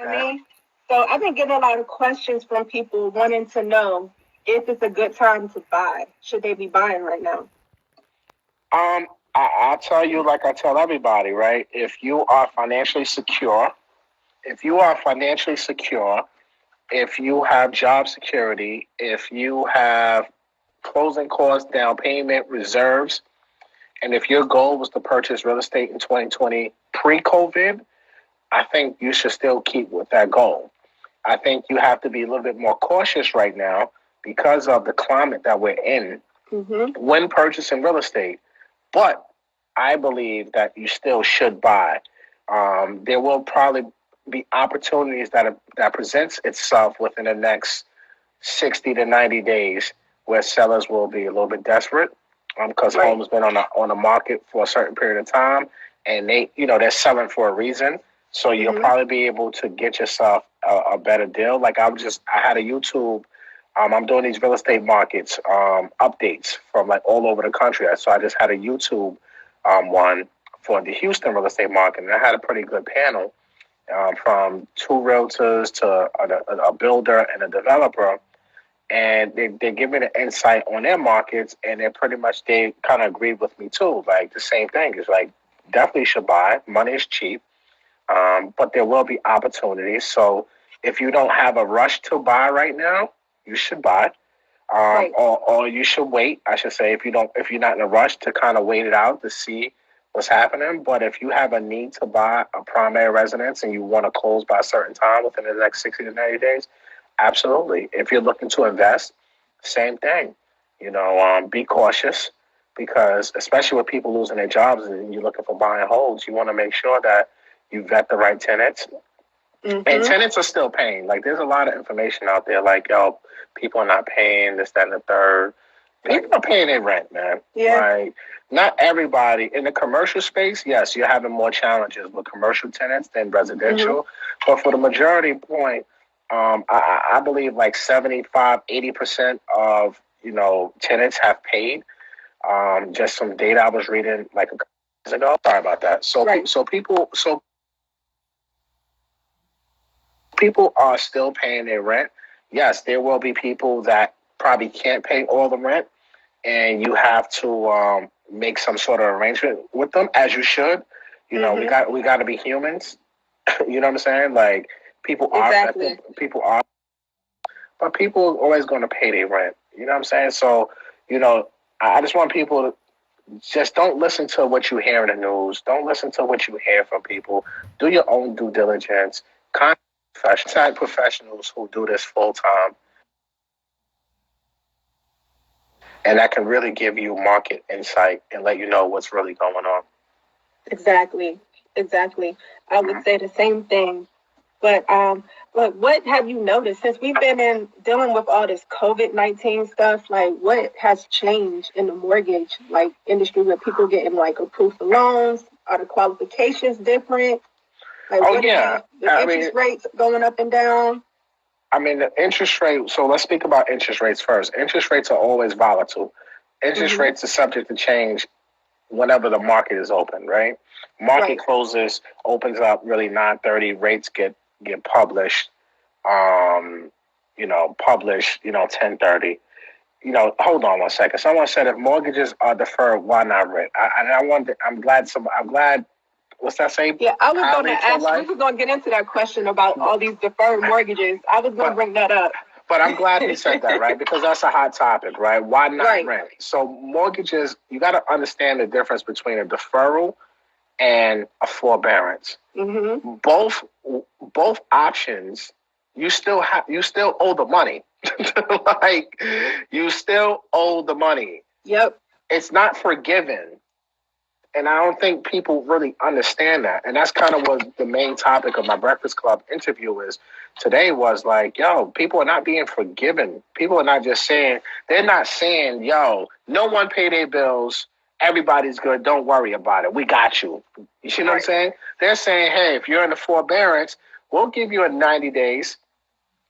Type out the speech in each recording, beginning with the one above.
I mean, so I've been getting a lot of questions from people wanting to know if it's a good time to buy. Should they be buying right now? I'll tell you like I tell everybody, right? If you are financially secure, if you are financially secure, if you have job security, if you have closing costs, down payment, reserves, and if your goal was to purchase real estate in 2020 pre-COVID, I think you should still keep with that goal. I think you have to be a little bit more cautious right now because of the climate that we're in when purchasing real estate. But I believe that you still should buy. There will probably be opportunities that presents itself within the next 60 to 90 days where sellers will be a little bit desperate because homes been on the market for a certain period of time, and they're selling for a reason. So you'll probably be able to get yourself a better deal. Like I had a YouTube. I'm doing these real estate markets updates from like all over the country. So I just had a YouTube one for the Houston real estate market, and I had a pretty good panel from two realtors to a builder and a developer, and they give me the insight on their markets, and they kind of agreed with me too. Like the same thing is like definitely should buy. Money is cheap, but there will be opportunities. So if you don't have a rush to buy right now, you should buy. Or you should wait. I should say if you're not in a rush to kind of wait it out to see what's happening. But if you have a need to buy a primary residence and you want to close by a certain time within the next 60 to 90 days, absolutely. If you're looking to invest, same thing. Be cautious because especially with people losing their jobs and you're looking for buy and holds, you want to make sure that you vet the right tenants. And tenants are still paying. Like there's a lot of information out there like, yo, people are not paying this, that, and the third. People are paying their rent, man. Yeah. Like not everybody in the commercial space. Yes, you're having more challenges with commercial tenants than residential. But for the majority point, I believe like 75-80% of tenants have paid. Just some data I was reading like a couple days ago. Sorry about that. So people are still paying their rent. Yes, there will be people that probably can't pay all the rent, and you have to make some sort of arrangement with them, as you should. We got to be humans. You know what I'm saying? Like people are, but people are always going to pay their rent. You know what I'm saying? So I just want people to just don't listen to what you hear in the news. Don't listen to what you hear from people. Do your own due diligence. Contact professionals who do this full time, and that can really give you market insight and let you know what's really going on. Exactly. I would say the same thing. But what have you noticed since we've been dealing with all this COVID-19 stuff? Like, what has changed in the mortgage industry with people getting approved for loans? Are the qualifications different? The interest rates going up and down. I mean, the interest rate. So let's speak about interest rates first. Interest rates are always volatile. Interest rates are subject to change whenever the market is open, right? Market closes, opens up really 9:30. Rates get published. 10:30. Hold on one second. Someone said if mortgages are deferred, why not rent? I'm glad. What's that say? Yeah, I was going to ask. We were going to get into that question about all these deferred mortgages. I was going to bring that up. But I'm glad he said that, right? Because that's a hot topic, right? Why not rent? So mortgages, you got to understand the difference between a deferral and a forbearance. Both options, you still owe the money. You still owe the money. Yep. It's not forgiven. And I don't think people really understand that. And that's kind of what the main topic of my Breakfast Club interview is today was like, yo, people are not being forgiven. People are not just saying, they're not saying, yo, no one paid their bills. Everybody's good. Don't worry about it. We got you. You see what I'm saying? They're saying, hey, if you're in the forbearance, we'll give you a 90 days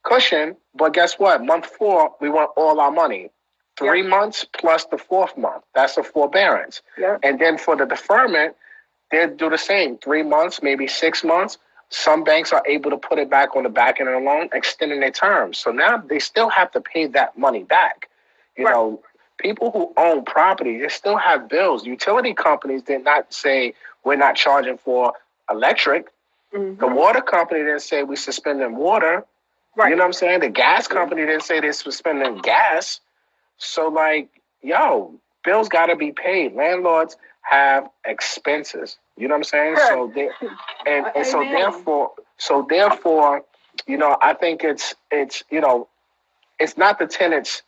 cushion. But guess what? Month 4, we want all our money. 3 months plus the 4th month. That's the forbearance. And then for the deferment, they'll do the same. 3 months, maybe 6 months. Some banks are able to put it back on the back end of the loan, extending their terms. So now they still have to pay that money back. You Right. know, people who own property, they still have bills. Utility companies did not say we're not charging for electric. The water company didn't say we suspending water. Right. You know what I'm saying? The gas company didn't say they're suspending gas. So, like, yo, bills got to be paid. Landlords have expenses. You know what I'm saying? Sure. So they, and so Amen. therefore, you know, I think it's you know, it's not the tenant's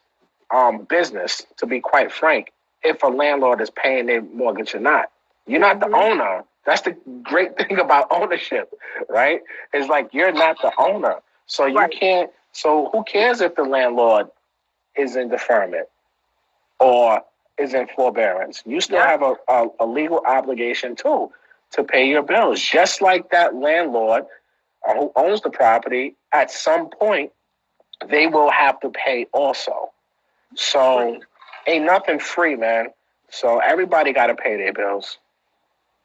business, to be quite frank, if a landlord is paying their mortgage or not. You're not the owner. That's the great thing about ownership, right? It's like you're not the owner. So you Right. can't, so who cares if the landlord is in deferment or is in forbearance? You still Yeah. have a legal obligation too to pay your bills. Just like that landlord who owns the property, at some point, they will have to pay also. So Right. ain't nothing free, man. So everybody got to pay their bills.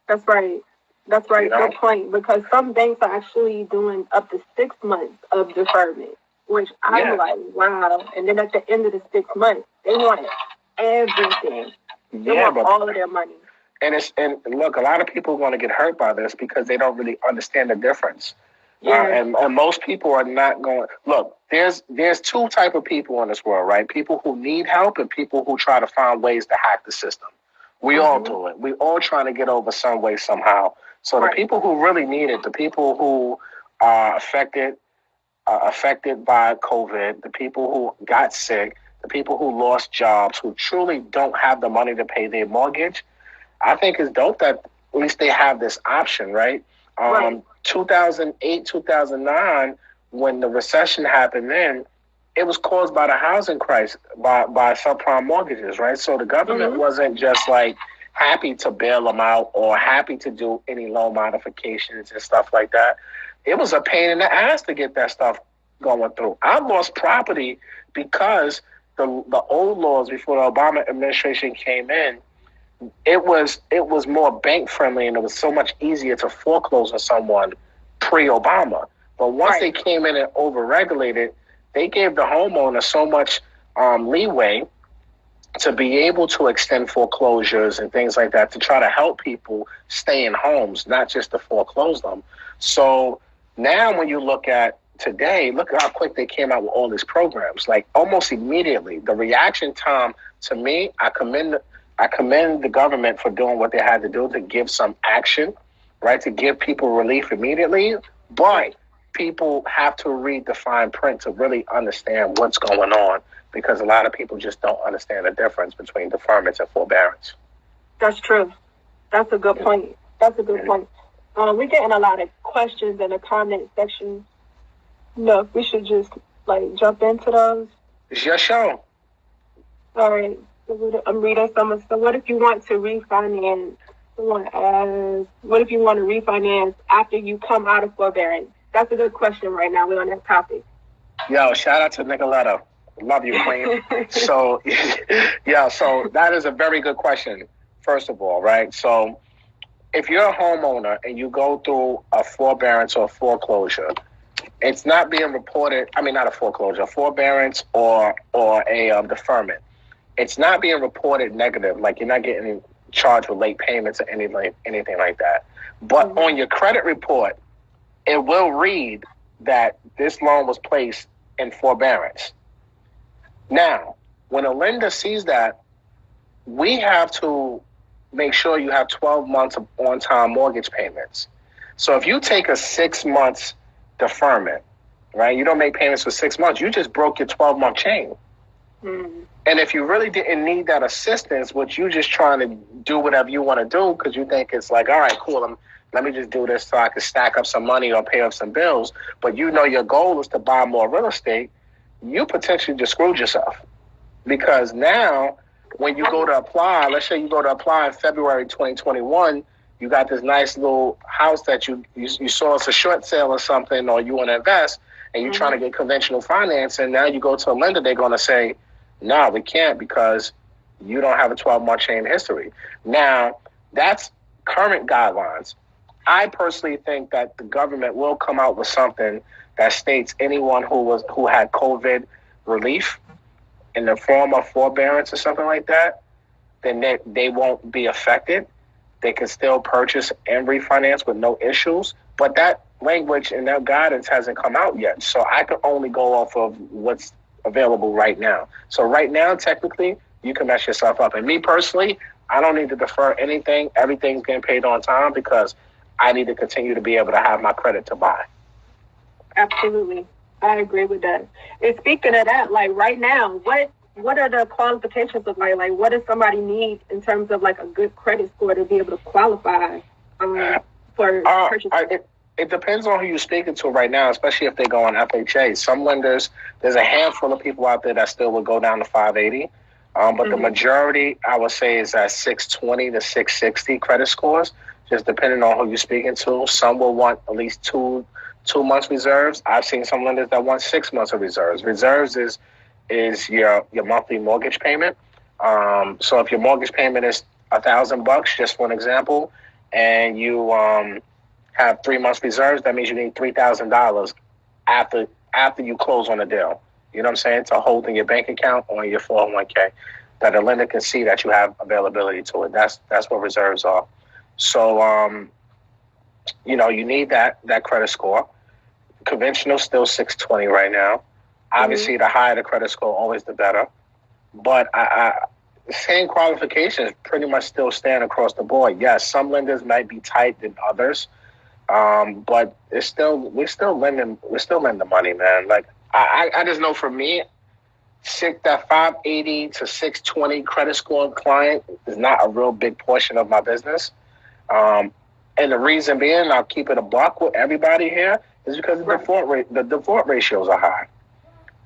That's right. That's right. You know? Good point. Because some banks are actually doing up to 6 months of deferment, which I'm Yeah. like, wow. And then at the end of the 6 months, they want everything. They Yeah, want but all of their money. and look, a lot of people are going to get hurt by this because they don't really understand the difference. Yeah. And most people are not going. Look, there's two type of people in this world, right? People who need help and people who try to find ways to hack the system. We all do it. We all trying to get over some way somehow. So the Right. people who really need it, the people who are affected by COVID, the people who got sick, the people who lost jobs, who truly don't have the money to pay their mortgage, I think it's dope that at least they have this option, right? Right. 2008, 2009, when the recession happened then, it was caused by the housing crisis, by subprime mortgages, right? So the government wasn't just like happy to bail them out or happy to do any loan modifications and stuff like that. It was a pain in the ass to get that stuff going through. I lost property because the old laws before the Obama administration came in, it was more bank friendly and it was so much easier to foreclose on someone pre-Obama. But once Right. they came in and overregulated, they gave the homeowner so much leeway to be able to extend foreclosures and things like that to try to help people stay in homes, not just to foreclose them. So now when you look at today, look at how quick they came out with all these programs. Like almost immediately, the reaction time, to me, I commend the government for doing what they had to do to give some action, right? To give people relief immediately. But people have to read the fine print to really understand what's going on, because a lot of people just don't understand the difference between deferments and forbearance. That's true. That's a good point. That's a good point. We're getting a lot of questions in the comment section. No, we should just like jump into those. It's your show. All right. So I'm reading some of. So, what if you want to refinance? What if you want to refinance after you come out of forbearance? That's a good question right now. We're on that topic. Yo, shout out to Nicoletta. Love you, Queen. So, yeah, so that is a very good question, first of all, right? So, if you're a homeowner and you go through a forbearance or a foreclosure, it's not being reported. I mean, not a foreclosure, a forbearance or a deferment. It's not being reported negative. Like you're not getting charged with late payments or anything like that. But on your credit report, it will read that this loan was placed in forbearance. Now, when a lender sees that, we have to make sure you have 12 months of on-time mortgage payments. So if you take a 6 months deferment, right, you don't make payments for 6 months, you just broke your 12-month chain. And if you really didn't need that assistance, which you just trying to do whatever you want to do because you think it's like, all right, cool, let me just do this so I can stack up some money or pay up some bills, but you know your goal is to buy more real estate, you potentially just screwed yourself. Because now, when you go to apply, let's say you go to apply in February 2021, you got this nice little house that you saw it's a short sale or something, or you want to invest, and you're trying to get conventional finance, and now you go to a lender, they're going to say, no, we can't because you don't have a 12-month chain history. Now, that's current guidelines. I personally think that the government will come out with something that states anyone who had COVID relief in the form of forbearance or something like that, then they won't be affected. They can still purchase and refinance with no issues. But that language and that guidance hasn't come out yet. So I can only go off of what's available right now. So right now, technically, you can mess yourself up. And me personally, I don't need to defer anything. Everything's getting paid on time because I need to continue to be able to have my credit to buy. Absolutely. I agree with that. And speaking of that, like right now, what are the qualifications of like what does somebody need in terms of like a good credit score to be able to qualify for purchase? It depends on who you're speaking to right now, especially if they go on FHA. Some lenders, there's a handful of people out there that still would go down to 580. But the majority, I would say, is at 620 to 660 credit scores, just depending on who you're speaking to. Some will want at least two months reserves. I've seen some lenders that want 6 months of reserves. Reserves is your monthly mortgage payment. So if your mortgage payment is $1,000, just for an example, and you have 3 months reserves, that means you need $3,000 after you close on the deal. You know what I'm saying? To hold in your bank account or in your 401k, that a lender can see that you have availability to it. That's what reserves are. So you need that credit score. Conventional still 620 right now. Obviously, the higher the credit score, always the better. But the same qualifications pretty much still stand across the board. Yes, some lenders might be tight than others, but we're still lending the money, man. Like I just know for me, that 580 to 620 credit score client is not a real big portion of my business. And the reason being, I'll keep it a buck with everybody here, is because the default ratios are high.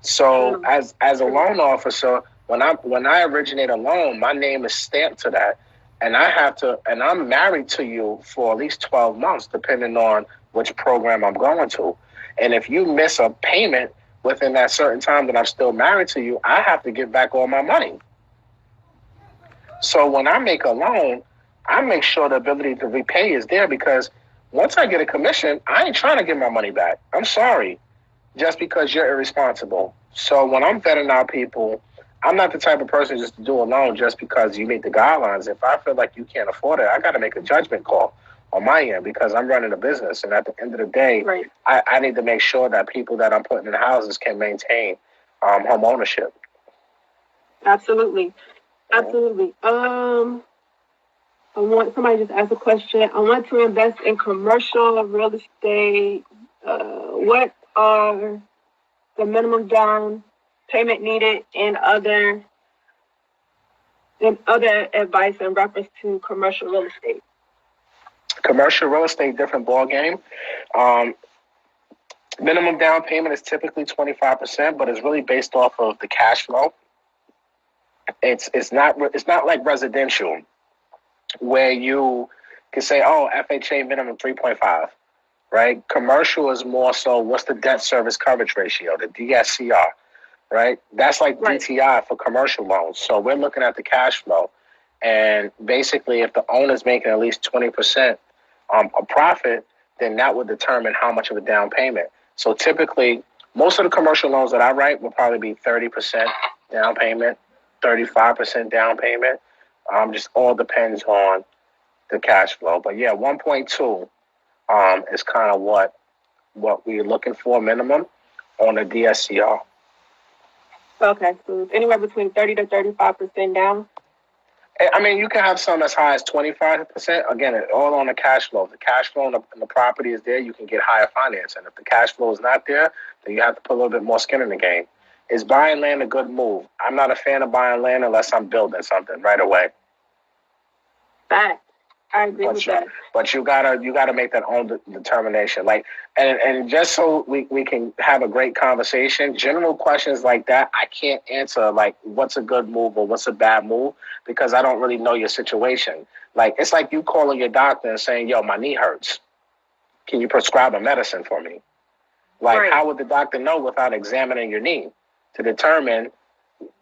So as a loan officer, when I originate a loan, my name is stamped to that, and I'm married to you for at least 12 months, depending on which program I'm going to. And if you miss a payment within that certain time that I'm still married to you, I have to give back all my money. So when I make a loan, I make sure the ability to repay is there, because once I get a commission, I ain't trying to get my money back. I'm sorry, just because you're irresponsible. So when I'm vetting out people, I'm not the type of person just to do a loan just because you meet the guidelines. If I feel like you can't afford it, I got to make a judgment call on my end, because I'm running a business. And at the end of the day, I need to make sure that people that I'm putting in houses can maintain home ownership. Absolutely. I want somebody just ask a question. I want to invest in commercial real estate. What are the minimum down payment needed and other advice in reference to commercial real estate? Commercial real estate, different ball game. Minimum down payment is typically 25%, but it's really based off of the cash flow. It's not like residential, where you can say, oh, FHA minimum 3.5, right? Commercial is more so, what's the debt service coverage ratio, the DSCR, right? That's like DTI for commercial loans. So we're looking at the cash flow. And basically, if the owner's making at least 20% a profit, then that would determine how much of a down payment. So typically, most of the commercial loans that I write will probably be 30% down payment, 35% down payment. Just all depends on the cash flow. But yeah, 1.2 is kind of what we're looking for minimum on the DSCR. Okay, so anywhere between 30 to 35% down. I mean, you can have some as high as 25%. Again, it all on the cash flow. If the cash flow and the property is there, you can get higher financing. If the cash flow is not there, then you have to put a little bit more skin in the game. Is buying land a good move? I'm not a fan of buying land unless I'm building something right away. Fact. I agree with that. But you gotta make that own determination. Like, and just so we can have a great conversation, general questions like that, I can't answer like what's a good move or what's a bad move, because I don't really know your situation. Like, it's like you calling your doctor and saying, yo, my knee hurts. Can you prescribe a medicine for me? Like, how would the doctor know without examining your knee to determine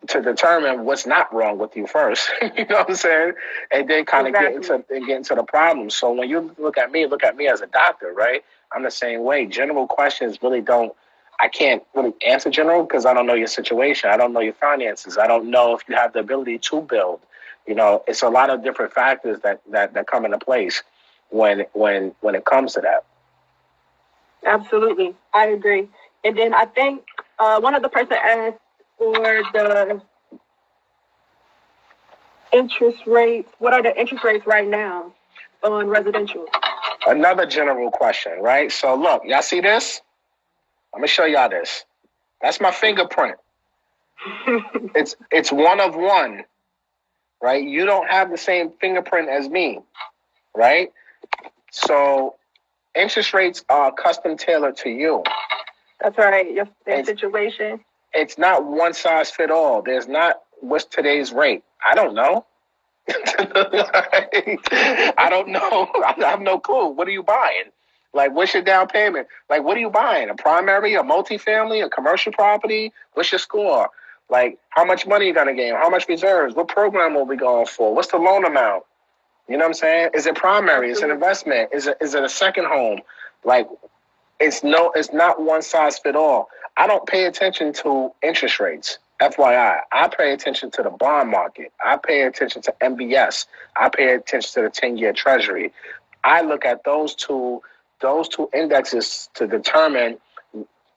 to determine what's not wrong with you first. You know what I'm saying? And then kind of get into the problem. So when you look at me as a doctor, right? I'm the same way. General questions really don't. I can't really answer general because I don't know your situation. I don't know your finances. I don't know if you have the ability to build. You know, it's a lot of different factors that come into place when it comes to that. Absolutely, I agree. And then I think one of the person asked for the interest rates. What are the interest rates right now on residential? Another general question, right? So look, y'all see this? I'm gonna show y'all this. That's my fingerprint. It's one of one, right? You don't have the same fingerprint as me, right? So interest rates are custom tailored to you. That's right. Your situation. It's not one size fit all. There's not what's today's rate. I don't know. I don't know. I have no clue. What are you buying? Like, what's your down payment? Like, what are you buying? A primary, a multifamily, a commercial property? What's your score? Like, how much money you gonna gain? How much reserves? What program will we going for? What's the loan amount? You know what I'm saying? Is it primary? Is it investment? Is it a second home? Like, it's not one size fit all. I don't pay attention to interest rates. FYI, I pay attention to the bond market. I pay attention to MBS. I pay attention to the 10-year Treasury. I look at those two indexes to determine,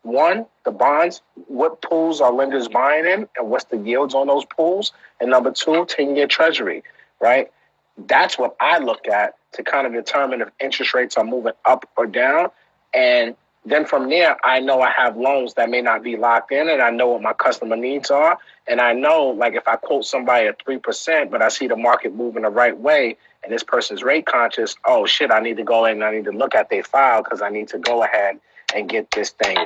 one, the bonds, what pools are lenders buying in, and what's the yields on those pools, and number two, 10-year Treasury, right? That's what I look at to kind of determine if interest rates are moving up or down. And then from there, I know I have loans that may not be locked in, and I know what my customer needs are. And I know, like, if I quote somebody at 3%, but I see the market moving the right way, and this person's rate conscious, oh shit, I need to go in and I need to look at their file because I need to go ahead and get this thing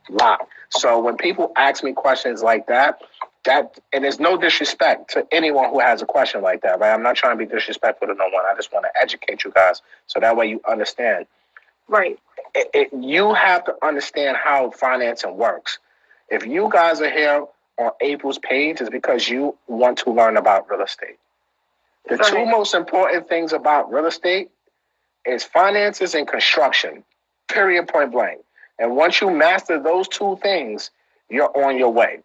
locked. So when people ask me questions like that, and there's no disrespect to anyone who has a question like that, right? I'm not trying to be disrespectful to no one. I just want to educate you guys so that way you understand. Right. You have to understand how financing works. If you guys are here on April's page, it's because you want to learn about real estate. The two most important things about real estate is finances and construction, period, point blank. And once you master those two things, you're on your way.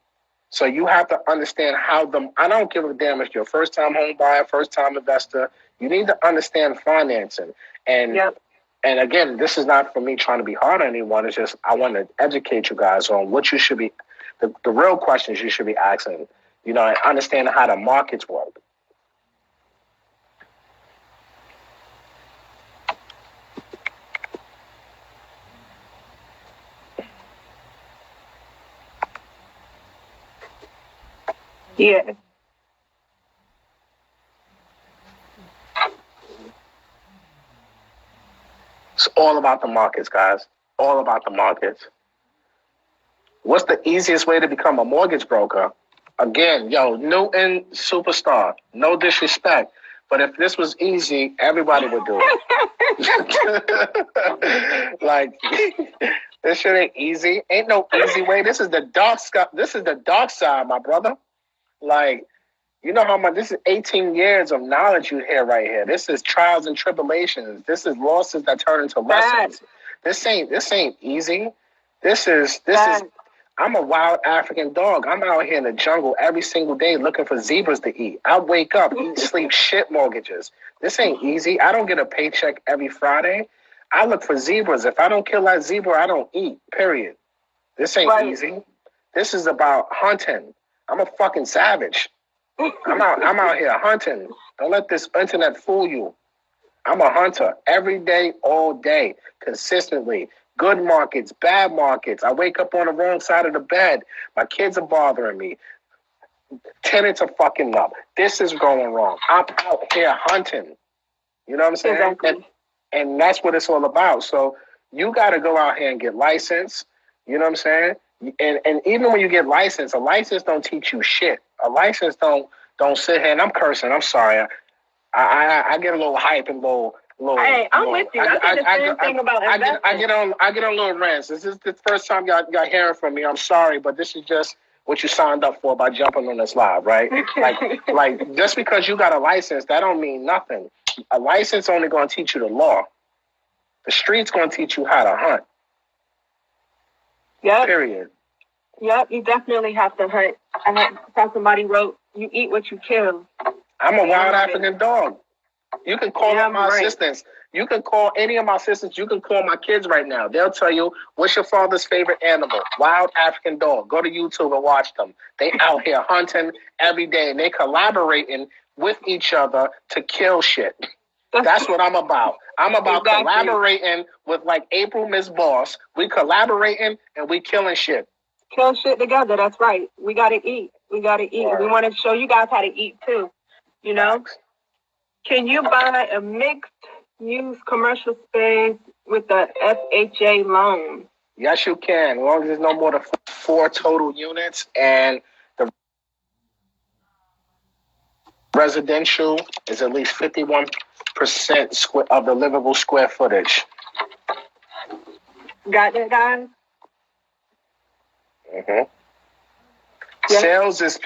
So you have to understand I don't give a damn if you're a first-time home buyer, first-time investor. You need to understand financing. And And again, this is not for me trying to be hard on anyone. It's just I want to educate you guys on what you should be, the real questions you should be asking, you know, and understand how the markets work. Yeah. It's all about the markets, guys. All about the markets. What's the easiest way to become a mortgage broker? Again, Newton superstar. No disrespect. But if this was easy, everybody would do it. Like, this shit ain't easy. Ain't no easy way. This is the dark side. This is the dark side, my brother. Like, you know how much, this is 18 years of knowledge you hear right here. This is trials and tribulations. This is losses that turn into lessons. This ain't easy. This is I'm a wild African dog. I'm out here in the jungle every single day looking for zebras to eat. I wake up, eat, sleep, shit mortgages. This ain't easy. I don't get a paycheck every Friday. I look for zebras. If I don't kill that zebra, I don't eat, period. This ain't easy. This is about hunting. I'm a fucking savage. I'm out here hunting. Don't let this internet fool you. I'm a hunter every day, all day, consistently. Good markets, bad markets. I wake up on the wrong side of the bed. My kids are bothering me. Tenants are fucking up. This is going wrong. I'm out here hunting. You know what I'm saying? Exactly. And that's what it's all about. So you got to go out here and get licensed. You know what I'm saying? And even when you get licensed, a license don't teach you shit. A license don't sit here and I'm cursing. I'm sorry. I get a little hype and little. Hey, I'm with you. I think the same thing about investing. I get on little rants. This is the first time y'all hearing from me. I'm sorry, but this is just what you signed up for by jumping on this live, right? Like just because you got a license, that don't mean nothing. A license only going to teach you the law. The street's going to teach you how to hunt. Yep. Period. Yep, you definitely have to hunt. I saw somebody wrote, "You eat what you kill." I'm a wild African dog. You can call up my right. assistants. You can call any of my assistants. You can call my kids right now. They'll tell you, what's your father's favorite animal? Wild African dog. Go to YouTube and watch them. They out here hunting every day, and they collaborating with each other to kill shit. That's what I'm about. I'm about collaborating with like April Miss Boss. We collaborating and we killing shit. Kill shit together. That's right. We got to eat. We got to eat. Right. We want to show you guys how to eat too. You know? Can you buy a mixed use commercial space with the FHA loan? Yes, you can. As long as there's no more than 4 total units and the residential is at least 51% of the livable square footage. Got that, guys? Mm-hmm. Yep.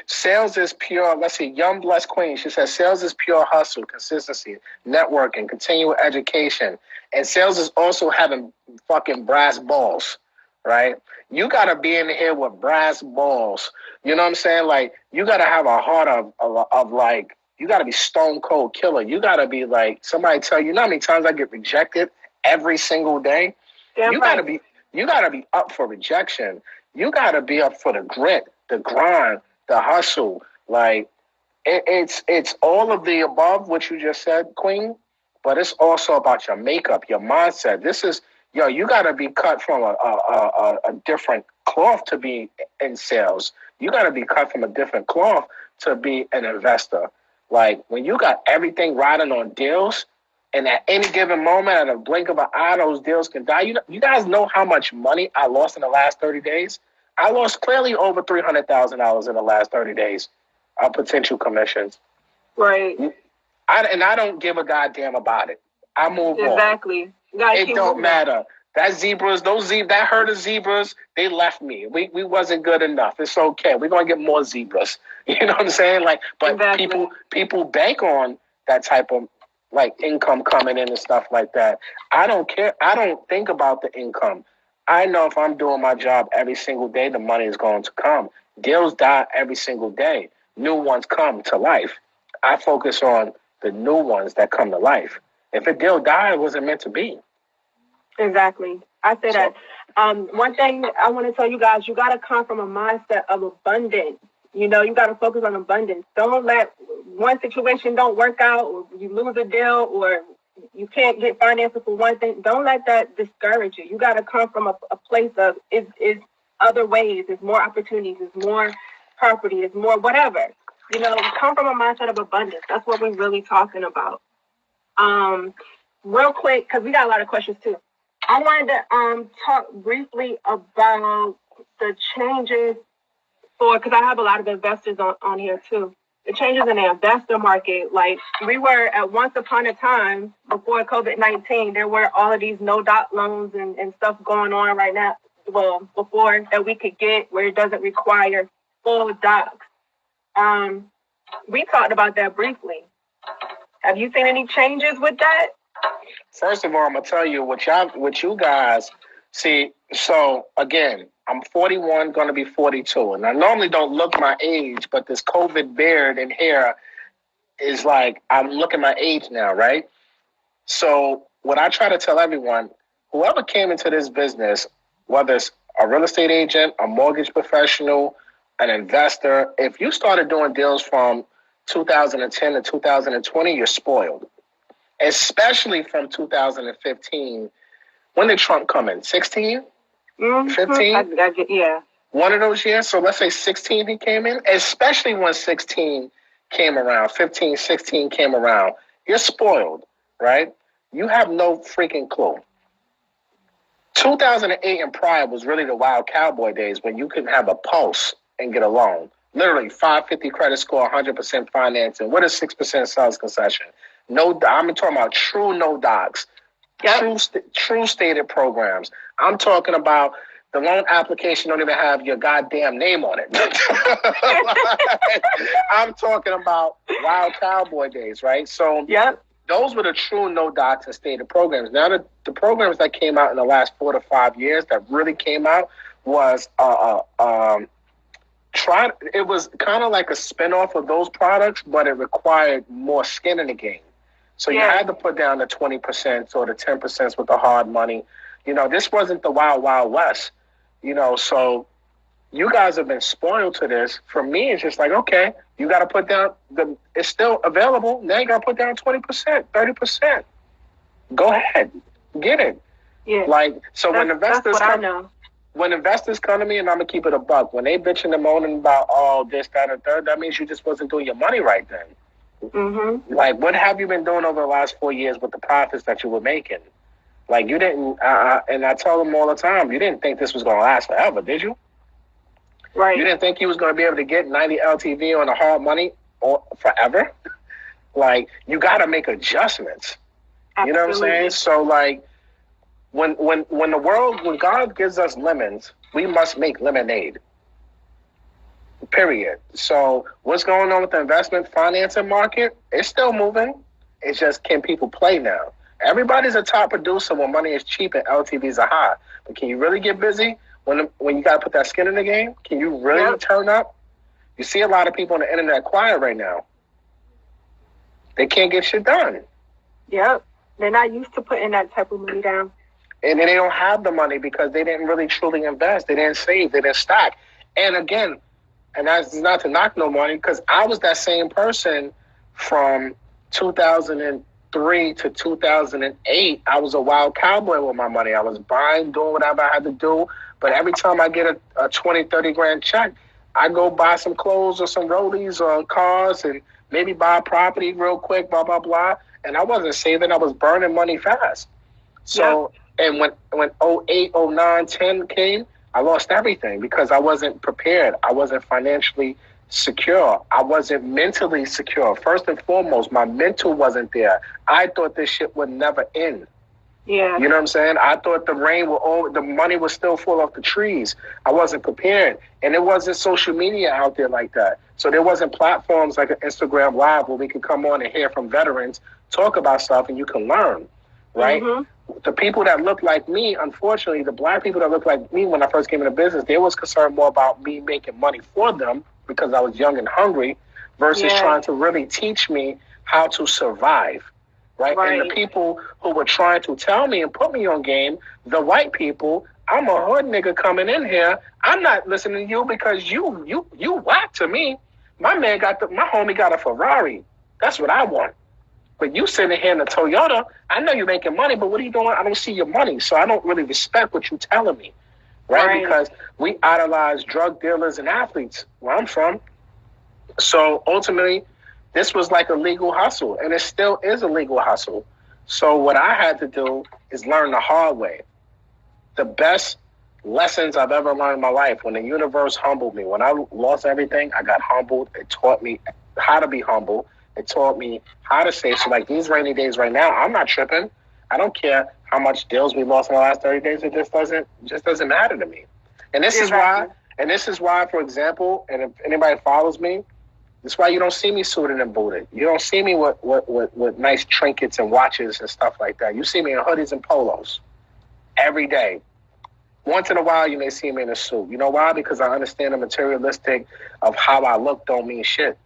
Sales is pure. Let's see, Young Blessed Queen. She says sales is pure hustle, consistency, networking, continual education, and sales is also having fucking brass balls, right? You gotta be in here with brass balls. You know what I'm saying? Like you gotta have a heart of like you gotta be stone cold killer. You gotta be like somebody tell you. You know how many times I get rejected every single day? Damn you right. gotta be up for rejection. You gotta be up for the grit, the grind, the hustle. Like it's all of the above what you just said, Queen, but it's also about your makeup, your mindset. This is you gotta be cut from a different cloth to be in sales. You gotta be cut from a different cloth to be an investor. Like when you got everything riding on deals, and at any given moment, at a blink of an eye, those deals can die. You guys know how much money I lost in the last 30 days? I lost clearly over $300,000 in the last 30 days of potential commissions. Right. I don't give a goddamn about it. I move on. Exactly. It don't matter. That herd of zebras, they left me. We wasn't good enough. It's okay. We're gonna get more zebras. You know what I'm saying? Like, but exactly. people bank on that type of like income coming in and stuff like that. I don't care. I don't think about the income. I know if I'm doing my job every single day, the money is going to come. Deals die every single day. New ones come to life. I focus on the new ones that come to life. If a deal died, it wasn't meant to be. Exactly. I say that. One thing I want to tell you guys, you got to come from a mindset of abundance. You know, you got to focus on abundance. Don't let one situation don't work out or you lose a deal or you can't get finances for one thing. Don't let that discourage you. You got to come from a place of is other ways. There's more opportunities. There's more property. There's more whatever. You know, come from a mindset of abundance. That's what we're really talking about. Real quick, because we got a lot of questions too. I wanted to talk briefly about the changes because I have a lot of investors on here too. The changes in the investor market. Like we were at once upon a time before COVID-19, there were all of these no-doc loans and stuff going on right now. Well, before that we could get where it doesn't require full docs. We talked about that briefly. Have you seen any changes with that? First of all, I'm gonna tell you what you guys see. So again, I'm 41, going to be 42, and I normally don't look my age, but this COVID beard and hair is like I'm looking my age now, right? So what I try to tell everyone, whoever came into this business, whether it's a real estate agent, a mortgage professional, an investor, if you started doing deals from 2010 to 2020, you're spoiled. Especially from 2015. When did Trump come in? 16? 15? Yeah. One of those years. So let's say 16 he came in. Especially when 16 came around, 15, 16 came around. You're spoiled, right? You have no freaking clue. 2008 and prior was really the wild cowboy days when you could have a pulse and get a loan. Literally 550 credit score, 100% financing. What is 6% sales concession? No, I'm talking about true no docs, yep. true stated programs. I'm talking about The loan application don't even have your goddamn name on it. I'm talking about Wild Cowboy days, right? So Yep. those were the true no docs and stated programs. Now the programs that came out in the last 4 to 5 years that really came out was it was kind of like a spinoff of those products, but it required more skin in the game. So you had to put down the 20% or the 10% with the hard money. This wasn't the Wild Wild West. So you guys have been spoiled to this. For me, it's just like, okay, you got to put down it's still available. Now you got to put down 20%, 30%. Go ahead, get it. Yeah. Like, so when investors when investors come to me, and I'm gonna keep it a buck, when they bitching and moaning about this, that, and third, that means you just wasn't doing your money right then. Mm-hmm. Like, what have you been doing over the last 4 years with the profits that you were making? Like, you didn't, and I tell them all the time, you didn't think this was gonna last forever, did you? Right. You didn't think you was gonna be able to get 90 LTV on the hard money or forever? Like, you gotta make adjustments. Absolutely. You know what I'm saying? So, like, when God gives us lemons, we must make lemonade. Period. So what's going on with the investment financing market? It's still moving. It's just, can people play now? Everybody's a top producer when money is cheap and LTVs are high. But can you really get busy when you got to put that skin in the game? Can you really turn up? You see a lot of people on the internet quiet right now. They can't get shit done. Yep. They're not used to putting that type of money down. And then they don't have the money because they didn't really truly invest. They didn't save. They didn't stack. And again, and that's not to knock no money, because I was that same person from 2003 to 2008. I was a wild cowboy with my money. I was buying, doing whatever I had to do. But every time I get a 20, 30 grand check, I go buy some clothes or some rollies or cars and maybe buy a property real quick, blah, blah, blah. And I wasn't saving. I was burning money fast. So... Yep. And when 08, 09, 10 came, I lost everything because I wasn't prepared. I wasn't financially secure. I wasn't mentally secure. First and foremost, my mental wasn't there. I thought this shit would never end. Yeah. You know what I'm saying? I thought the money would still fall off the trees. I wasn't prepared. And there wasn't social media out there like that. So there wasn't platforms like an Instagram Live where we could come on and hear from veterans, talk about stuff, and you can learn, right? Mm-hmm. The people that look like me, unfortunately, the black people that look like me when I first came into business, they was concerned more about me making money for them because I was young and hungry versus trying to really teach me how to survive, right? And the people who were trying to tell me and put me on game, the white people, I'm a hood nigga coming in here. I'm not listening to you because you whack to me. My homie got a Ferrari. That's what I want. But you sitting here in a Toyota, I know you're making money, but what are you doing? I don't see your money. So I don't really respect what you're telling me, right? Because we idolize drug dealers and athletes where I'm from. So ultimately, this was like a legal hustle, and it still is a legal hustle. So what I had to do is learn the hard way. The best lessons I've ever learned in my life, when the universe humbled me. When I lost everything, I got humbled. It taught me how to be humble. It taught me how to save. So like these rainy days right now, I'm not tripping. I don't care how much deals we lost in the last 30 days. It just doesn't matter to me. And this is why, for example, and if anybody follows me, this is why you don't see me suited and booted. You don't see me with nice trinkets and watches and stuff like that. You see me in hoodies and polos every day. Once in a while, you may see me in a suit. You know why? Because I understand the materialistic of how I look don't mean shit.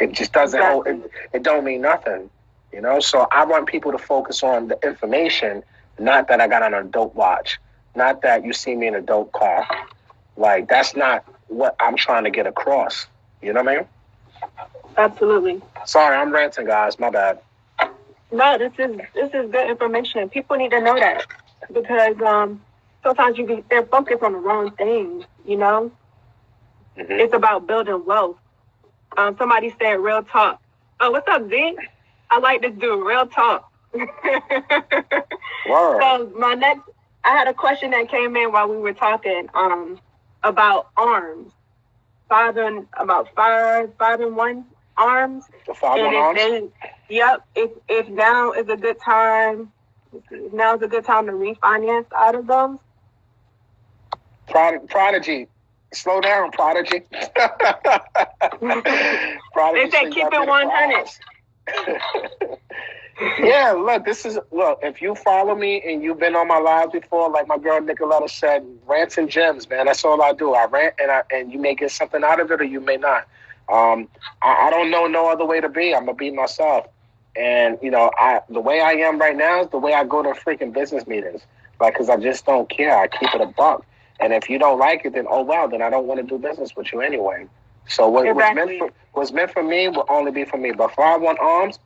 It just doesn't hold, it don't mean nothing, you know? So I want people to focus on the information, not that I got on a dope watch, not that you see me in a dope car. Like, that's not what I'm trying to get across. You know what I mean? Absolutely. Sorry, I'm ranting, guys. My bad. No, this is good information. People need to know that because sometimes they're focused on the wrong things, you know? Mm-hmm. It's about building wealth. Somebody said real talk. Oh, what's up, Z? I like this dude, real talk. Wow. So I had a question that came in while we were talking about arms. Five and one arms. The 5-1 arms? If now is a good time to refinance out of those. Prodigy. Slow down, Prodigy. Prodigy They say said keep y'all it did 100. fast. Yeah, look, look, if you follow me and you've been on my live before, like my girl Nicoletta said, rants and gems, man. That's all I do. I rant and you may get something out of it or you may not. I don't know no other way to be. I'm gonna be myself. And the way I am right now is the way I go to freaking business meetings. Like, cause I just don't care. I keep it a buck. And if you don't like it, then oh well, then I don't want to do business with you anyway. So Exactly. what's meant for me will only be for me. But 5-1 arms,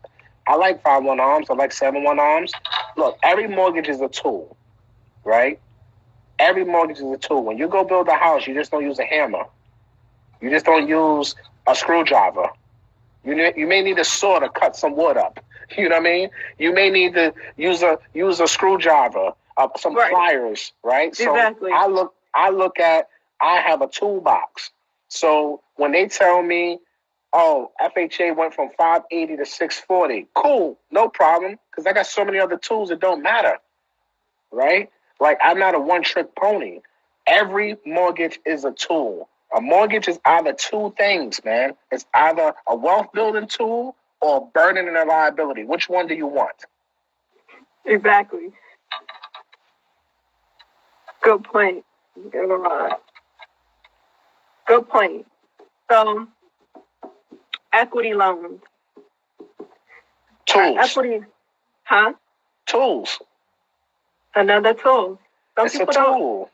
I like 5-1 arms. I like 7-1 arms. Look, every mortgage is a tool, right? Every mortgage is a tool. When you go build a house, you just don't use a hammer. You just don't use a screwdriver. You may need a saw to cut some wood up. You know what I mean? You may need to use a screwdriver, some pliers, right? So exactly. I have a toolbox. So when they tell me, oh, FHA went from 580 to 640, cool, no problem, because I got so many other tools that don't matter, right? Like, I'm not a one-trick pony. Every mortgage is a tool. A mortgage is either two things, man. It's either a wealth-building tool or a burden and a liability. Which one do you want? Exactly. Good point. Good point. So, equity loans. Tools. Equity, huh? Tools. Another tool. Some It's a people tool.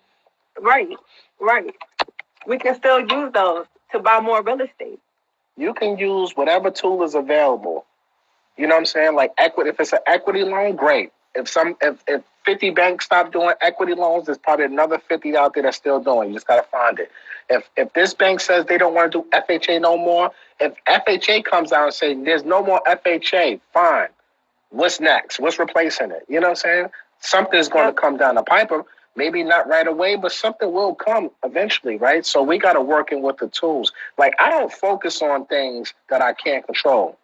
don't. Right. We can still use those to buy more real estate. You can use whatever tool is available. You know what I'm saying? Like equity. If it's an equity loan, great. If 50 banks stop doing equity loans, there's probably another 50 out there that's still doing. You just gotta find it. If this bank says they don't want to do FHA no more, if FHA comes out and say there's no more FHA, fine. What's next? What's replacing it? You know what I'm saying? Something's going to come down the pipe. Maybe not right away, but something will come eventually, right? So we got to work in with the tools. Like, I don't focus on things that I can't control.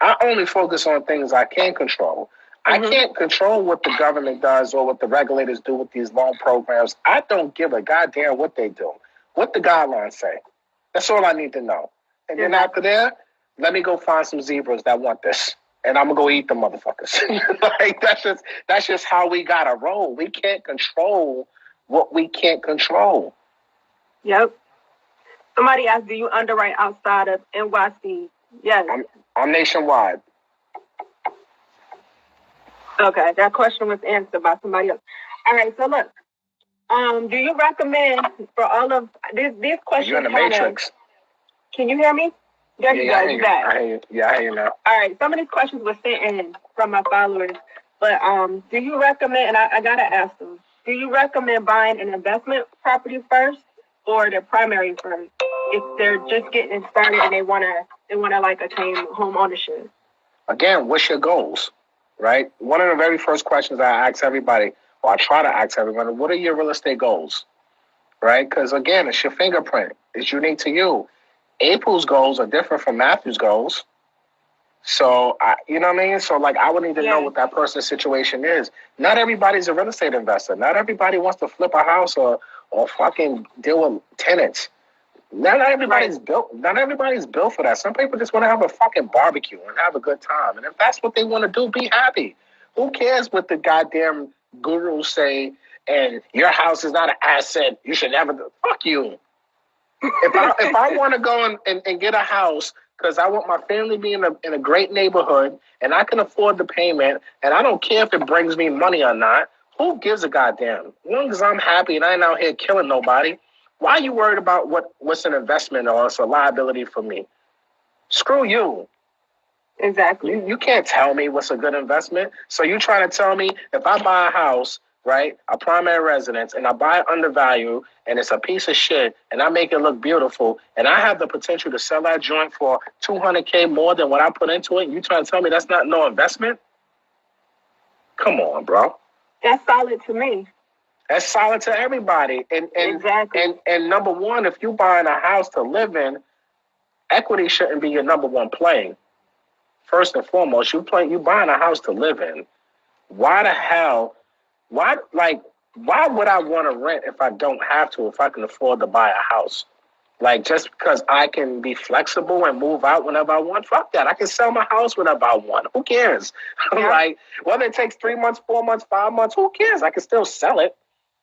I only focus on things I can control. I can't control what the government does or what the regulators do with these loan programs. I don't give a goddamn what they do. What the guidelines say. That's all I need to know. And then after that, let me go find some zebras that want this. And I'm gonna go eat the motherfuckers. Like, that's just how we gotta roll. We can't control what we can't control. Yep. Somebody asked, do you underwrite outside of NYC? Yes. I'm nationwide. Okay, that question was answered by somebody else. All right, so look, do you recommend for all of these questions? You're in the matrix. Can you hear me? There you go. You back. I hear you. Yeah, I hear you now. All right, some of these questions were sent in from my followers, but do you recommend? And I gotta ask them. Do you recommend buying an investment property first or the primary first if they're just getting started and they wanna like attain home ownership? Again, what's your goals? Right? One of the very first questions I ask everybody, or I try to ask everybody, what are your real estate goals? Right? Because again, it's your fingerprint. It's unique to you. April's goals are different from Matthew's goals. So, you know what I mean? So, like, I would need to know what that person's situation is. Not everybody's a real estate investor. Not everybody wants to flip a house or fucking deal with tenants. Not everybody's built. Not everybody's built for that. Some people just want to have a fucking barbecue and have a good time. And if that's what they want to do, be happy. Who cares what the goddamn gurus say? And your house is not an asset. You should never do. Fuck you. If I want to go and get a house because I want my family to be in a great neighborhood and I can afford the payment and I don't care if it brings me money or not, who gives a goddamn? As long as I'm happy and I ain't out here killing nobody, why are you worried about what's an investment or it's a liability for me? Screw you. Exactly. You can't tell me what's a good investment. So you trying to tell me if I buy a house, right, a primary residence, and I buy it undervalued, and it's a piece of shit, and I make it look beautiful, and I have the potential to sell that joint for $200K more than what I put into it, you trying to tell me that's not no investment? Come on, bro. That's solid to me. That's solid to everybody. And exactly. And number one, if you buying a house to live in, equity shouldn't be your number one play. First and foremost, you buying a house to live in. Why the hell? Why, like, why would I want to rent if I don't have to, if I can afford to buy a house? Like, just because I can be flexible and move out whenever I want, fuck that. I can sell my house whenever I want. Who cares? Yeah. Like, whether it takes 3 months, 4 months, 5 months, who cares? I can still sell it.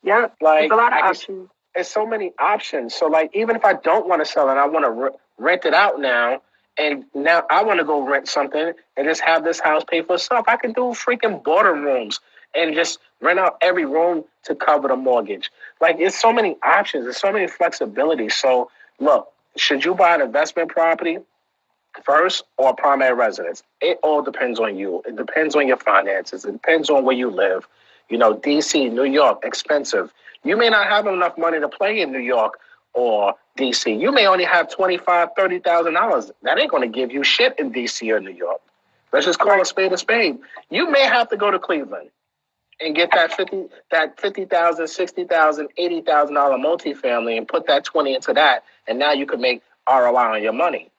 Yeah. Like, There's a lot of options. There's so many options. So, like, even if I don't want to sell it, I want to rent it out now. And now I want to go rent something and just have this house pay for itself. I can do freaking boarding rooms and just rent out every room to cover the mortgage. Like, there's so many options. There's so many flexibilities. So, look, should you buy an investment property first or primary residence? It all depends on you. It depends on your finances. It depends on where you live. You know, DC, New York, expensive. You may not have enough money to play in New York or DC. You may only have $25,000, $30,000. That ain't going to give you shit in DC or New York. Let's just call a spade a spade. You may have to go to Cleveland and get that $50,000, $60,000, $80,000 multifamily and put that 20 into that, and now you can make ROI on your money.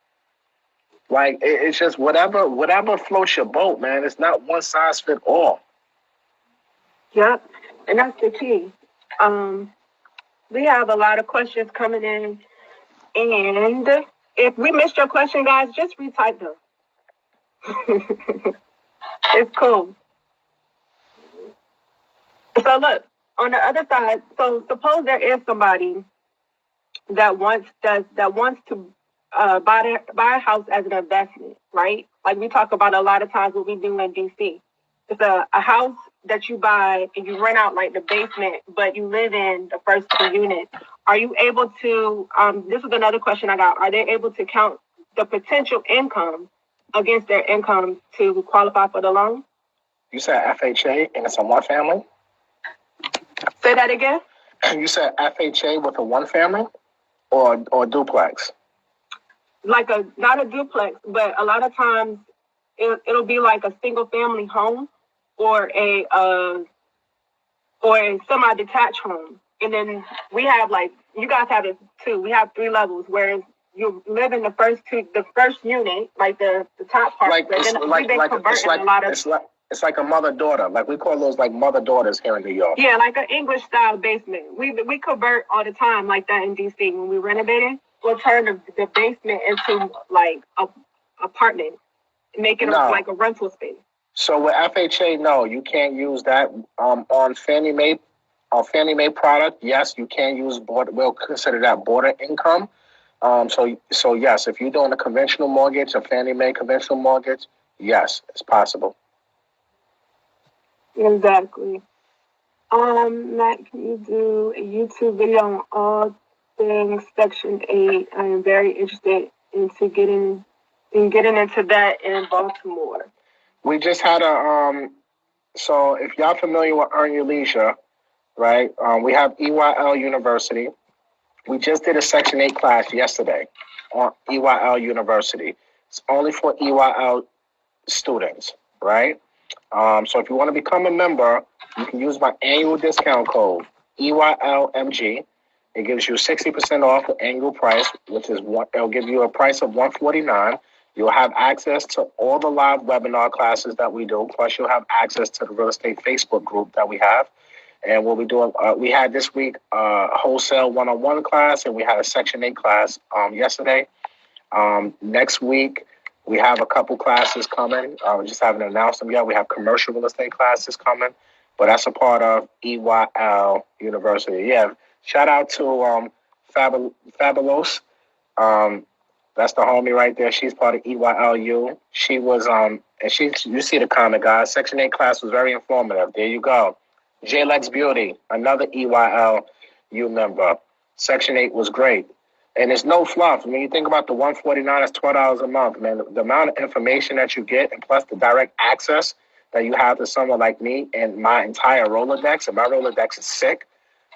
Like, it's just whatever floats your boat, man. It's not one size fit all. Yep, and that's the key. We have a lot of questions coming in, and if we missed your question, guys, just retype them. It's cool. So look, on the other side, so suppose there is somebody that wants to buy a house as an investment, right? Like we talk about a lot of times what we do in DC. It's a house that you buy and you rent out like the basement, but you live in the first 2 units. Are you able to, this is another question I got, are they able to count the potential income against their income to qualify for the loan? You said FHA and it's a one family? Say that again? You said FHA with a one family or duplex? Like not a duplex, but a lot of times it'll be like a single family home or a semi-detached home. And then we have, like, you guys have it too. We have 3 levels, whereas you live in the first unit, like the top part. Like, it's like a mother-daughter. Like, we call those like mother-daughters here in New York. Yeah, like an English-style basement. We convert all the time like that in DC. When we renovating, we'll turn the basement into like a apartment, make it like a rental space. So with FHA, no, you can't use that. On Fannie Mae product, yes, you can use border. We'll consider that border income. So yes, if you're doing a conventional mortgage, a Fannie Mae conventional mortgage, yes, it's possible. Exactly. Matt, can you do a YouTube video on all things Section 8? I am very interested into getting into that in Baltimore. We just had so if y'all familiar with Earn Your Leisure, right? We have EYL University. We just did a Section 8 class yesterday on EYL University. It's only for EYL students, right? So if you want to become a member, you can use my annual discount code, EYLMG. It gives you 60% off the annual price, which is it'll give you a price of $149. You'll have access to all the live webinar classes that we do. Plus, you'll have access to the real estate Facebook group that we have. And what we do, we had this week a wholesale one-on-one class, and we had a Section 8 class yesterday. Next week, we have a couple classes coming. We just haven't announced them yet. We have commercial real estate classes coming, but that's a part of EYL University. Yeah, shout out to Fabulos. That's the homie right there. She's part of EYLU. She was and you see the comment, guys. Section 8 class was very informative. There you go. JLex Beauty, another EYLU member. Section 8 was great. And it's no fluff. When you think about the $149, that's $12 a month, man. The amount of information that you get, and plus the direct access that you have to someone like me and my entire Rolodex, and my Rolodex is sick.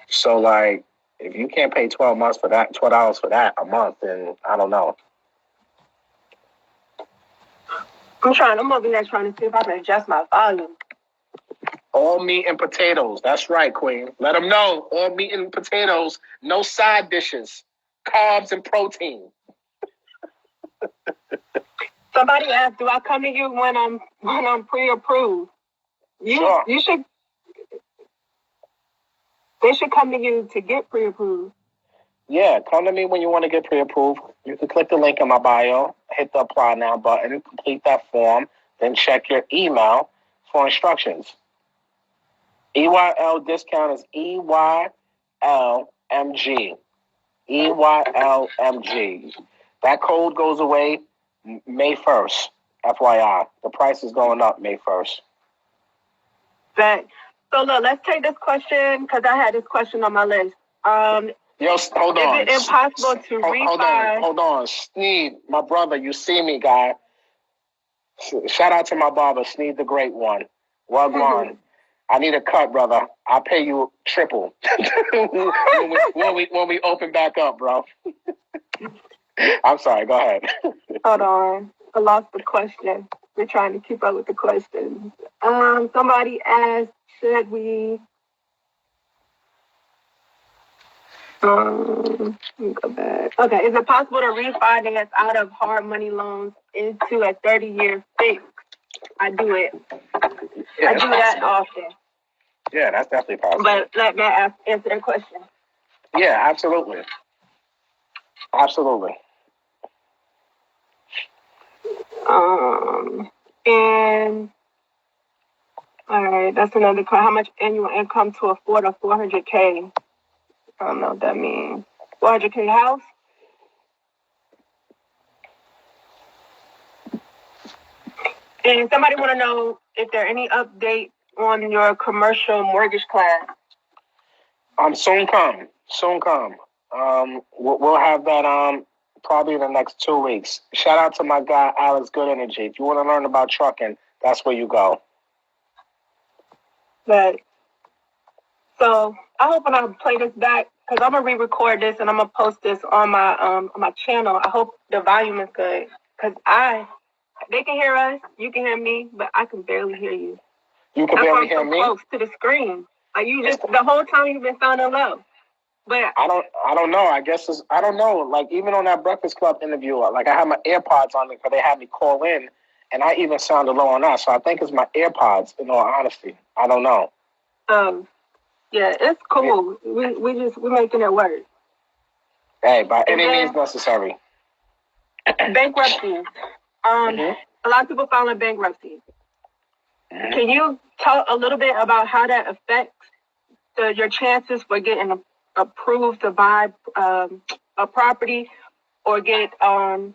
So, like, if you can't pay $12 for that a month, then I don't know. I'm over here trying to see if I can adjust my volume. All meat and potatoes. That's right, Queen. Let them know. All meat and potatoes. No side dishes. Carbs and protein. Somebody asked, do I come to you when I'm pre-approved? Sure. You should. They should come to you to get pre-approved. Yeah, come to me when you want to get pre-approved. You can click the link in my bio, hit the apply now button, complete that form, then check your email for instructions. EYL discount is EYLMG. EYLMG. That code goes away May 1st. FYI. The price is going up May 1st. But, so look, let's take this question because I had this question on my list. Yo, hold on. Is it impossible to refi? Hold on. Sneed, my brother, you see me, guy. Shout out to my barber, Sneed the Great One. Well done. I need a cut, brother. I'll pay you triple when we open back up, bro. I'm sorry. Go ahead. Hold on. I lost the question. We're trying to keep up with the questions. Somebody asked, should we... let me go back. Okay, is it possible to refinance out of hard money loans into a 30-year fix? I do it. Yeah, I do that often. Yeah, that's definitely possible. But let me answer that question. Yeah, absolutely. Absolutely. And all right, that's another question. How much annual income to afford a 400K? I don't know what that means. 400K house? And somebody want to know if there are any updates on your commercial mortgage class. Soon come. We'll have that probably in the next 2 weeks. Shout out to my guy Alex Good Energy. If you want to learn about trucking, that's where you go. But so I hope when I play this back, because I'm gonna re-record this and I'm gonna post this on my channel. I hope the volume is good, because they can hear us, you can hear me, but I can barely hear you. You can barely hear me? Close to the screen. Like you just the whole time you've been sounding low. But I don't know. I guess I don't know. Like even on that Breakfast Club interview, like I had my AirPods on because they had me call in, and I even sounded low on that. So I think it's my AirPods. In all honesty, I don't know. Yeah, it's cool. Yeah. We're making it work. Hey, by any means necessary. Bankruptcy. A lot of people filing bankruptcy. Mm-hmm. Can you talk a little bit about how that affects your chances for getting approved to buy a property or get or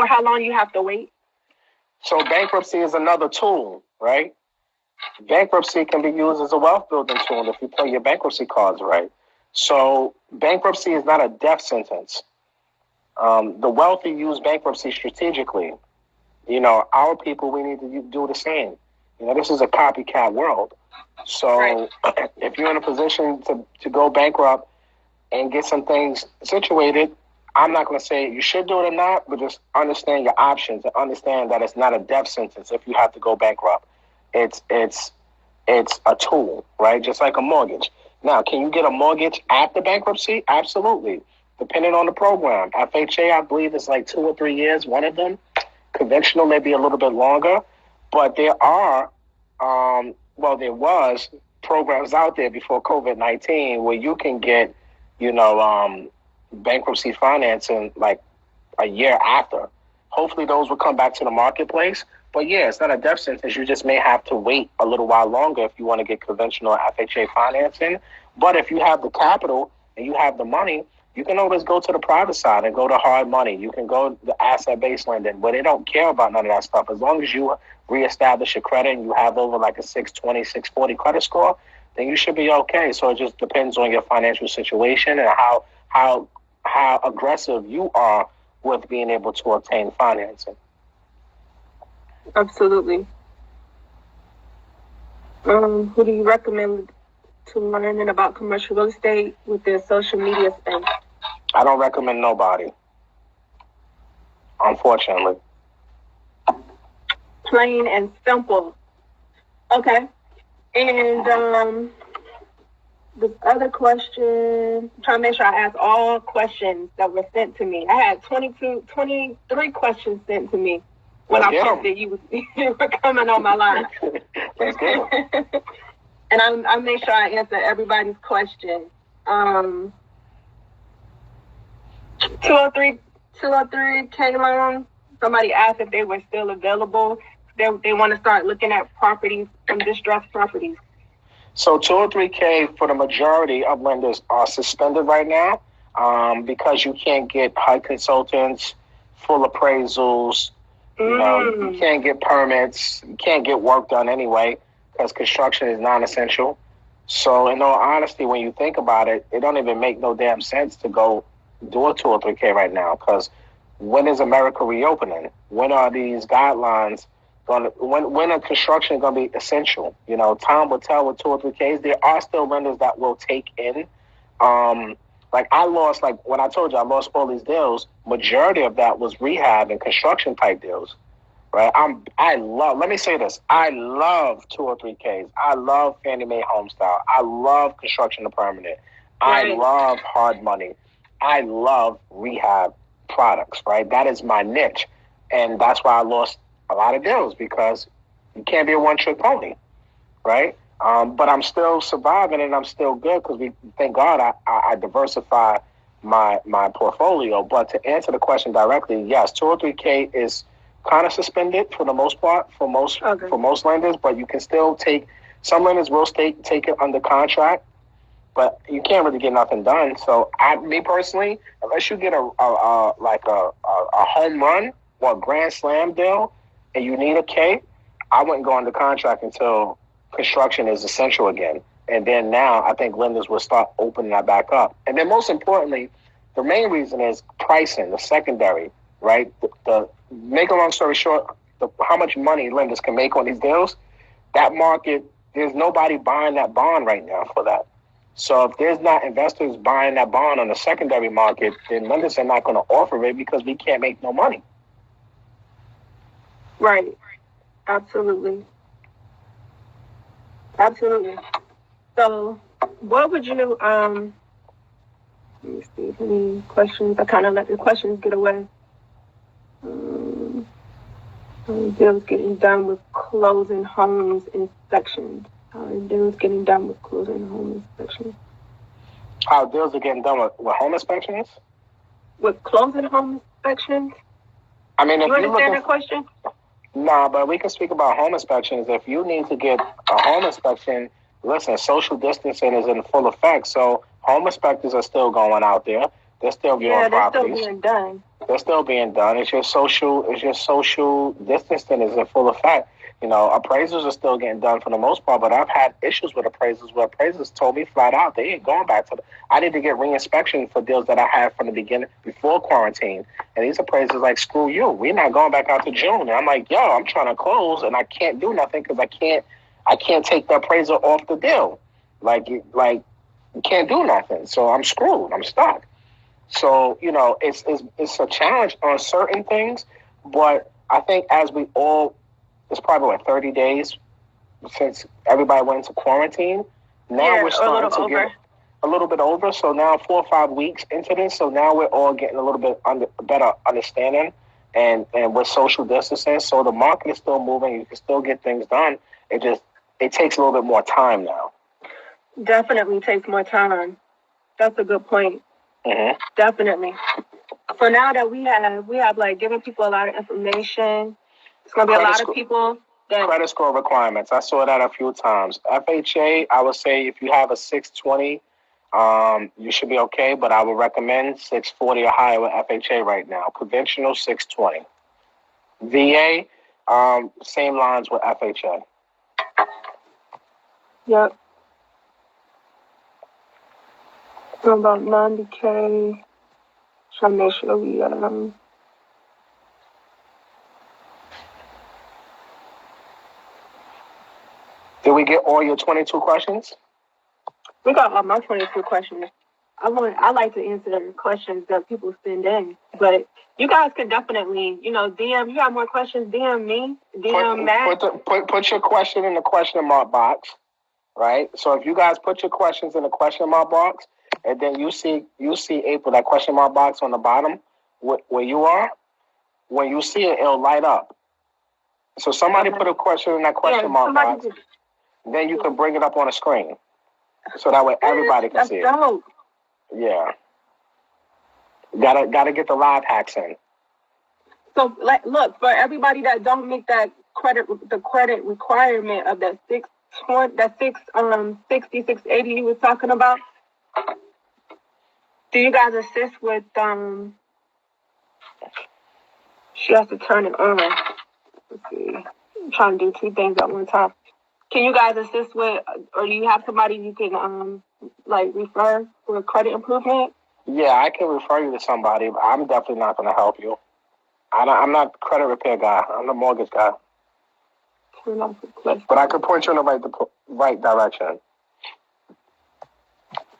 how long you have to wait? So bankruptcy is another tool, right? Bankruptcy can be used as a wealth building tool if you play your bankruptcy cards right. So bankruptcy is not a death sentence. The wealthy use bankruptcy strategically. You know, our people, we need to do the same. You know, this is a copycat world. So right. If you're in a position to go bankrupt and get some things situated, I'm not going to say you should do it or not, but just understand your options and understand that it's not a death sentence if you have to go bankrupt. It's a tool, right? Just like a mortgage. Now, can you get a mortgage after bankruptcy? Absolutely. Depending on the program. FHA, I believe, is like 2 or 3 years, one of them. Conventional may be a little bit longer. But there are, there was programs out there before COVID-19 where you can get, bankruptcy financing like a year after. Hopefully those will come back to the marketplace. But yeah, it's not a death sentence. You just may have to wait a little while longer if you want to get conventional FHA financing. But if you have the capital and you have the money, you can always go to the private side and go to hard money. You can go to the asset-based lending, where they don't care about none of that stuff. As long as you reestablish your credit and you have over like a 620, 640 credit score, then you should be okay. So it just depends on your financial situation and how aggressive you are with being able to obtain financing. Absolutely. Who do you recommend to learning about commercial real estate with their social media space? I don't recommend nobody, unfortunately. Plain and simple. Okay. And the other question, I'm trying to make sure I ask all questions that were sent to me. I had 23 questions sent to me when I posted you were coming on my line. Let's get them. And I make sure I answer everybody's question. 203K loan. Somebody asked if they were still available. They want to start looking at properties, some distressed properties. So 203K for the majority of lenders are suspended right now because you can't get HUD consultants, full appraisals. You know, you can't get permits. You can't get work done anyway because construction is non-essential. So in all honesty, when you think about it, it don't even make no damn sense to go do a 203K right now because when is America reopening? When are these guidelines going to, when are construction going to be essential? You know, time will tell with 203Ks. There are still lenders that will take in. Like I lost, like when I told you I lost all these deals, majority of that was rehab and construction type deals. Right? Let me say this. I love 203Ks. I love Fannie Mae Homestyle. I love construction to permanent. Right. I love hard money. I love rehab products, right? That is my niche. And that's why I lost a lot of deals because you can't be a one-trick pony, right? But I'm still surviving and I'm still good because thank God I diversify my portfolio. But to answer the question directly, yes, 203K is kind of suspended for the most part for most lenders, but you can still take, some lenders will take it under contract, but you can't really get nothing done. So me personally, unless you get a home run or a grand slam deal and you need a K, I wouldn't go under contract until construction is essential again. And then now I think lenders will start opening that back up. And then most importantly, the main reason is pricing, the secondary, right? The make a long story short, how much money lenders can make on these deals, that market, there's nobody buying that bond right now for that. So if there's not investors buying that bond on the secondary market, then lenders are not going to offer it because we can't make no money. Right. Absolutely. Absolutely. So what would you, let me see if any questions, I kind of let the questions get away. Deals getting done with closing homes inspections. How are deals getting done with closing home inspections? How deals are getting done with home inspections? With closing home inspections? I mean, if you understand that question? Nah, but we can speak about home inspections. If you need to get a home inspection, listen, social distancing is in full effect. So home inspectors are still going out there. They're still viewing properties. They're still being done. They're still being done. It's your social distancing is in full effect. You know, appraisals are still getting done for the most part, but I've had issues with appraisals where appraisals told me flat out they ain't going back to I need to get re-inspection for deals that I had from the beginning before quarantine. And these appraisals like, screw you, we're not going back out to June. And I'm like, yo, I'm trying to close and I can't do nothing because I can't take the appraisal off the deal. Like you can't do nothing. So I'm screwed. I'm stuck. So, you know, it's a challenge on certain things, but I think as we all, it's probably like 30 days since everybody went into quarantine. Now we're starting to get a little bit over. So now 4 or 5 weeks into this. So now we're all getting a little bit better understanding and with social distancing. So the market is still moving. You can still get things done. It takes a little bit more time now. Definitely takes more time. That's a good point. Mm-hmm. Definitely. So now that we have like giving people a lot of information, it's gonna be a lot of people that credit score requirements. I saw that a few times. FHA, I would say if you have a 620, you should be okay. But I would recommend 640 or higher with FHA right now. Conventional 620. VA, same lines with FHA. Yep. So about 90K. Trying to make sure we Did we get all your 22 questions? We got all my 22 questions. I like to answer the questions that people send in, but you guys can definitely, DM. You got more questions? DM me. DM Matt. Put your question in the question mark box, right? So if you guys put your questions in the question mark box, and then you see April, that question mark box on the bottom where you are. When you see it, it'll light up. So somebody put a question in that question mark box. then you can bring it up on a screen, so that way everybody can see it. That's dope. Yeah. Gotta get the live hacks in. So, like, look, for everybody that don't meet the credit requirement of that 680 you was talking about, do you guys assist with she has to turn it on. Let's see. I'm trying to do two things at one time. Can you guys assist with, or do you have somebody you can like refer for a credit improvement? Yeah, I can refer you to somebody, but I'm definitely not going to help you. I'm not credit repair guy. I'm the mortgage guy. But I could point you in the right direction.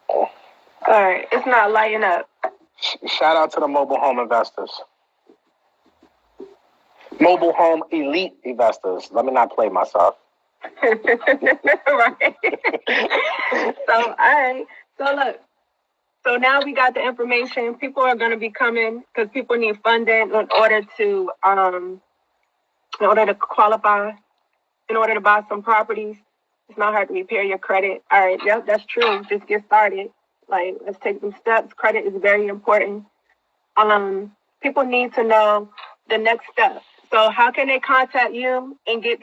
All right, it's not lighting up. Shout out to the mobile home investors. Mobile home elite investors. Let me not play myself. Right. So, all right. So, look. So now we got the information. People are going to be coming because people need funding in order to qualify, in order to buy some properties. It's not hard to repair your credit. All right. Yep, that's true. Just get started. Like, let's take some steps. Credit is very important. People need to know the next step. So how can they contact you and get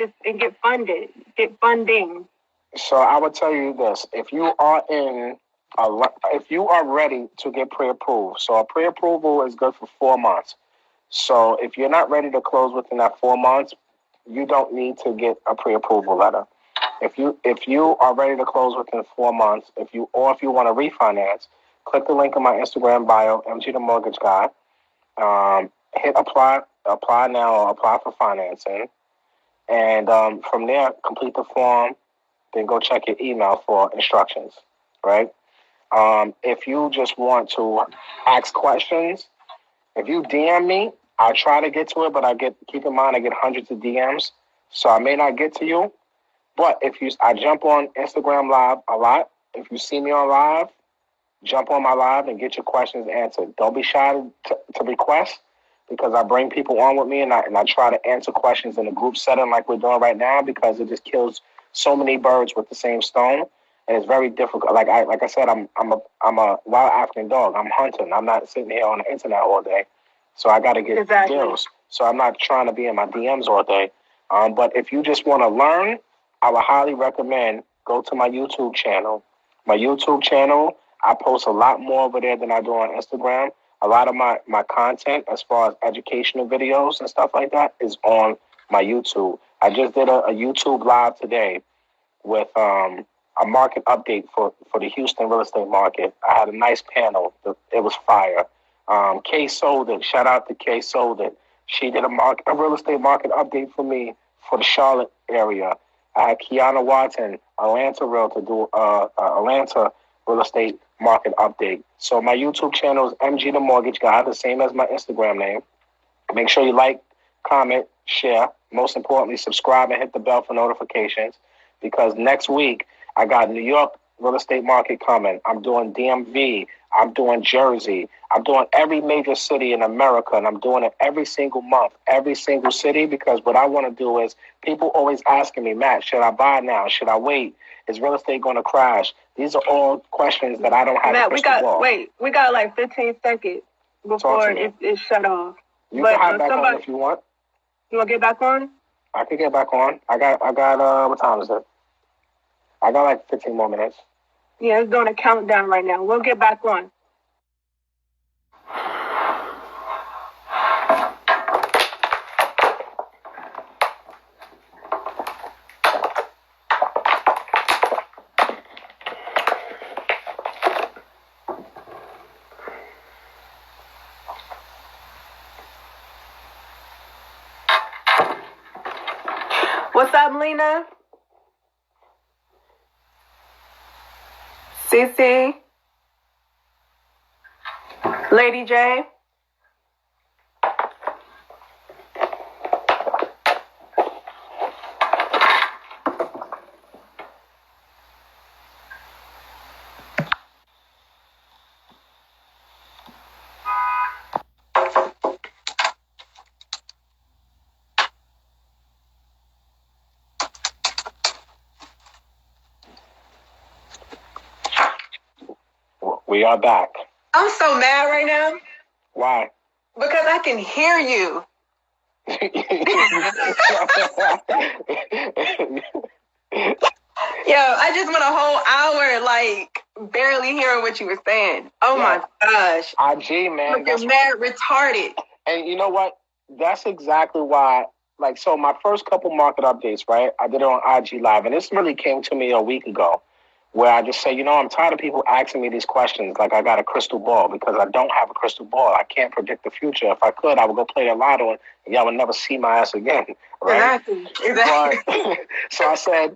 funding? So I would tell you this: if you are ready to get pre-approved, so a pre-approval is good for 4 months. So if you're not ready to close within that 4 months, you don't need to get a pre-approval letter. If you are ready to close within 4 months, if you want to refinance, click the link in my Instagram bio, MG the Mortgage Guy. Hit apply now, or apply for financing, and from there complete the form. Then go check your email for instructions. Right. If you just want to ask questions, if you DM me, I'll try to get to it, but keep in mind I get hundreds of DMs, so I may not get to you. But I jump on Instagram Live a lot. If you see me on live, jump on my live and get your questions answered. Don't be shy to request, because I bring people on with me and I try to answer questions in a group setting like we're doing right now, because it just kills so many birds with the same stone. And it's very difficult. Like I said, I'm a wild African dog. I'm hunting. I'm not sitting here on the internet all day. So I got to get deals. So I'm not trying to be in my DMs all day. But if you just want to learn, I would highly recommend go to my YouTube channel. My YouTube channel, I post a lot more over there than I do on Instagram. A lot of my content, as far as educational videos and stuff like that, is on my YouTube. I just did a YouTube live today with a market update for the Houston real estate market. I had a nice panel. It was fire. Kay Sold It. Shout out to Kay Sold It. She did a real estate market update for me for the Charlotte area. I had Kiana Watson, Atlanta Realtor, do Atlanta real estate market update. So my YouTube channel is MG the Mortgage Guy, the same as my Instagram name. Make sure you like, comment, share. Most importantly, subscribe and hit the bell for notifications, because next week I got New York real estate market coming. I'm doing DMV. I'm doing Jersey. I'm doing every major city in America, and I'm doing it every single month, every single city, because what I want to do is, people always asking me, Matt, should I buy now? Should I wait? Is real estate going to crash? These are all questions that I don't have. Matt, we got like 15 seconds before it's shut off. You can hop back on if you want. You want to get back on? I can get back on. I got what time is it? I got like 15 more minutes. Yeah, it's doing a countdown right now. We'll get back on. What's up, Lena? CC? Lady J? We are back. I'm so mad right now Why? because I can hear you. Yo, I just went a whole hour like barely hearing what you were saying. Oh my gosh. IG, man. You're mad retarded. And you know what? That's exactly why. Like, so my first couple market updates, right? I did it on IG Live, and this really came to me a week ago, where I just say, I'm tired of people asking me these questions like I got a crystal ball, because I don't have a crystal ball. I can't predict the future. If I could, I would go play the lotto, and y'all would never see my ass again, right? Exactly. But, so I said,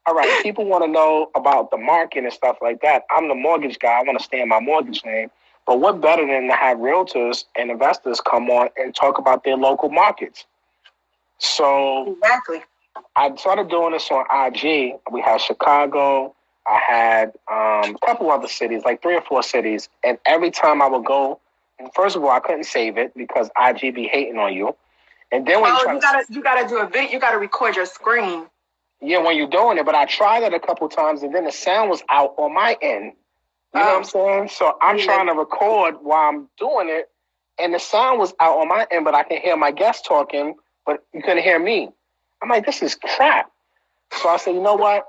all right, people want to know about the market and stuff like that. I'm the mortgage guy. I want to stay in my mortgage name. But what better than to have realtors and investors come on and talk about their local markets? So exactly. I started doing this on IG. We had Chicago. I had a couple other cities, like 3 or 4 cities. And every time I would go, and first of all, I couldn't save it because IG be hating on you. And then when you gotta do a video. You gotta record your screen. Yeah, when you're doing it. But I tried it a couple times, and then the sound was out on my end. You know what I'm saying? So I'm trying to record while I'm doing it, and the sound was out on my end, but I can hear my guest talking, but you couldn't hear me. I'm like, this is crap. So I said, you know what?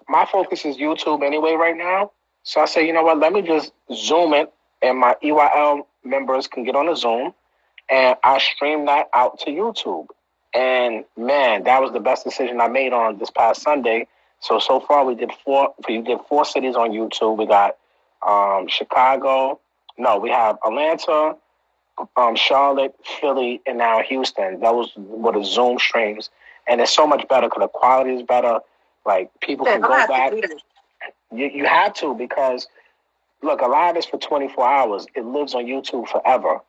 My focus is YouTube anyway right now. So I said, you know what? Let me just Zoom it, and my EYL members can get on the Zoom, and I stream that out to YouTube. And man, that was the best decision I made on this past Sunday. So far we did 4 cities on YouTube. We got Chicago. No, we have Atlanta, Charlotte, Philly, and now Houston. Those were the Zoom streams. And it's so much better because the quality is better. Like, people can go back. You have to, because, look, a lot of it's for 24 hours. It lives on YouTube forever.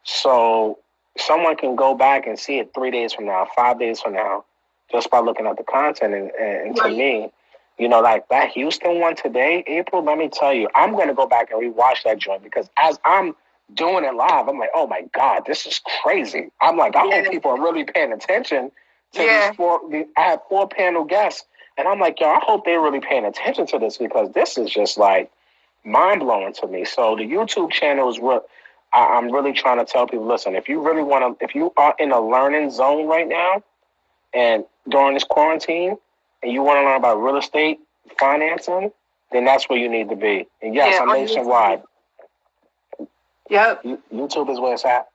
So someone can go back and see it 3 days from now, 5 days from now, just by looking at the content. And to me, like that Houston one today, April, let me tell you, I'm going to go back and rewatch that joint, because as I'm doing it live, I'm like, oh my God, this is crazy. I'm like, I hope people are really paying attention to these I have 4 panel guests, and I'm like, yo, I hope they're really paying attention to this, because this is just like mind blowing to me. So the YouTube channel is what I'm really trying to tell people. Listen, if you really want to, if you are in a learning zone right now, and during this quarantine, and you want to learn about real estate financing, then that's where you need to be. And yes, I'm nationwide. Yep. YouTube is where it's at.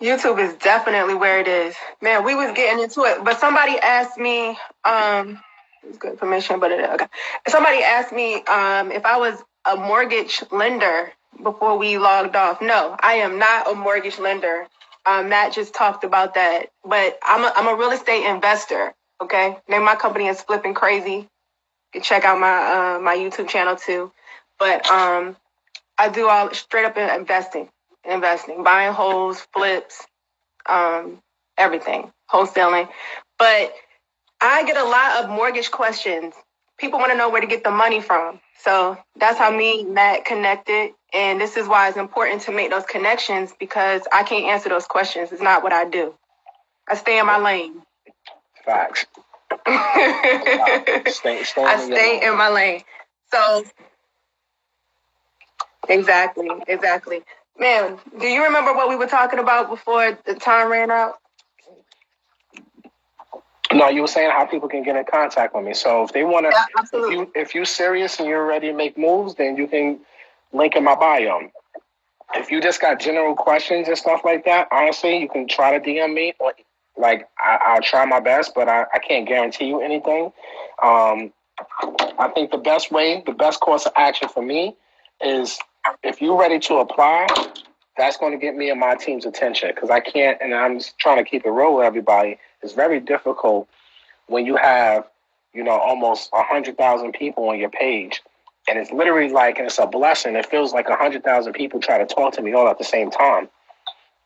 YouTube is definitely where it is. Man, we was getting into it, but somebody asked me, it's good information, but okay. Somebody asked me if I was a mortgage lender before we logged off. No, I am not a mortgage lender. Matt just talked about that, but I'm a real estate investor. Okay, name my company is Flipping Crazy. You can check out my YouTube channel too. But I do all straight up investing, buying homes, flips, everything, wholesaling. But I get a lot of mortgage questions. People want to know where to get the money from. So that's how me and Matt connected. And this is why it's important to make those connections, because I can't answer those questions. It's not what I do. I stay in my lane. Facts. I stay in my lane. So exactly. Man, do you remember what we were talking about before the time ran out? No, you were saying how people can get in contact with me. So if they want to, absolutely. If you're serious and you're ready to make moves, then you can link in my bio. If you just got general questions and stuff like that, honestly, you can try to DM me. Like, I'll try my best, but I can't guarantee you anything. I think the best course of action for me is, if you're ready to apply, that's going to get me and my team's attention, because I can't, and I'm just trying to keep it real with everybody. It's very difficult when you have, almost 100,000 people on your page, and it's literally like, and it's a blessing. It feels like 100,000 people try to talk to me all at the same time,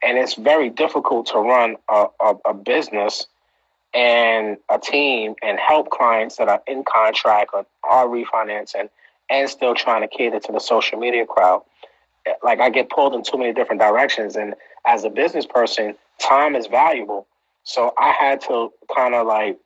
and it's very difficult to run a business and a team and help clients that are in contract or are refinancing and still trying to cater to the social media crowd. Like, I get pulled in too many different directions, and as a business person, time is valuable. So I had to kind of like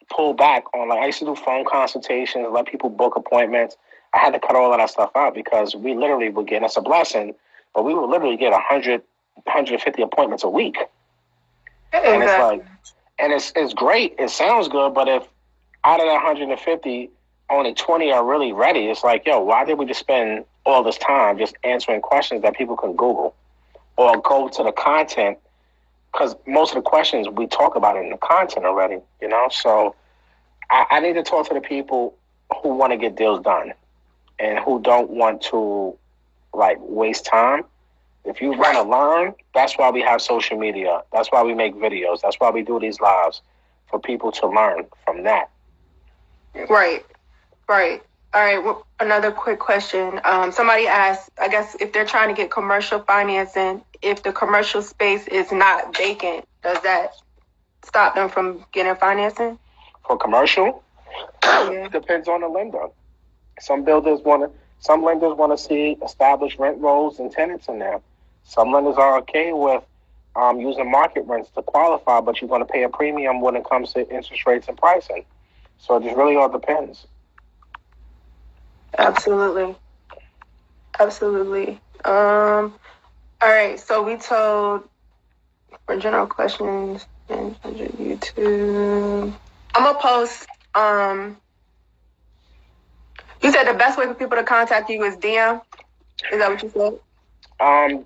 pull back on, like, I used to do phone consultations, let people book appointments. I had to cut all of that stuff out because we literally would get, and it's a blessing, but we would literally get 100, 150 appointments a week. And it's like, and it's great. It sounds good, but if out of that 150, only 20 are really ready, it's like, yo, why did we just spend all this time just answering questions that people can Google or go to the content? Because most of the questions we talk about in the content already, you know? So I need to talk to the people who want to get deals done and who don't want to like waste time. If you want to learn, that's why we have social media. That's why we make videos. That's why we do these lives, for people to learn from that. Right. All right. Well, another quick question. Somebody asked, I guess, if they're trying to get commercial financing, if the commercial space is not vacant, does that stop them from getting financing? For commercial, it depends on the lender. Some lenders want to see established rent rolls and tenants in there. Some lenders are okay with using market rents to qualify, but you're going to pay a premium when it comes to interest rates and pricing. So it just really all depends. Absolutely. All right. So we told for general questions and YouTube. I'm gonna post. You said the best way for people to contact you is DM. Is that what you said?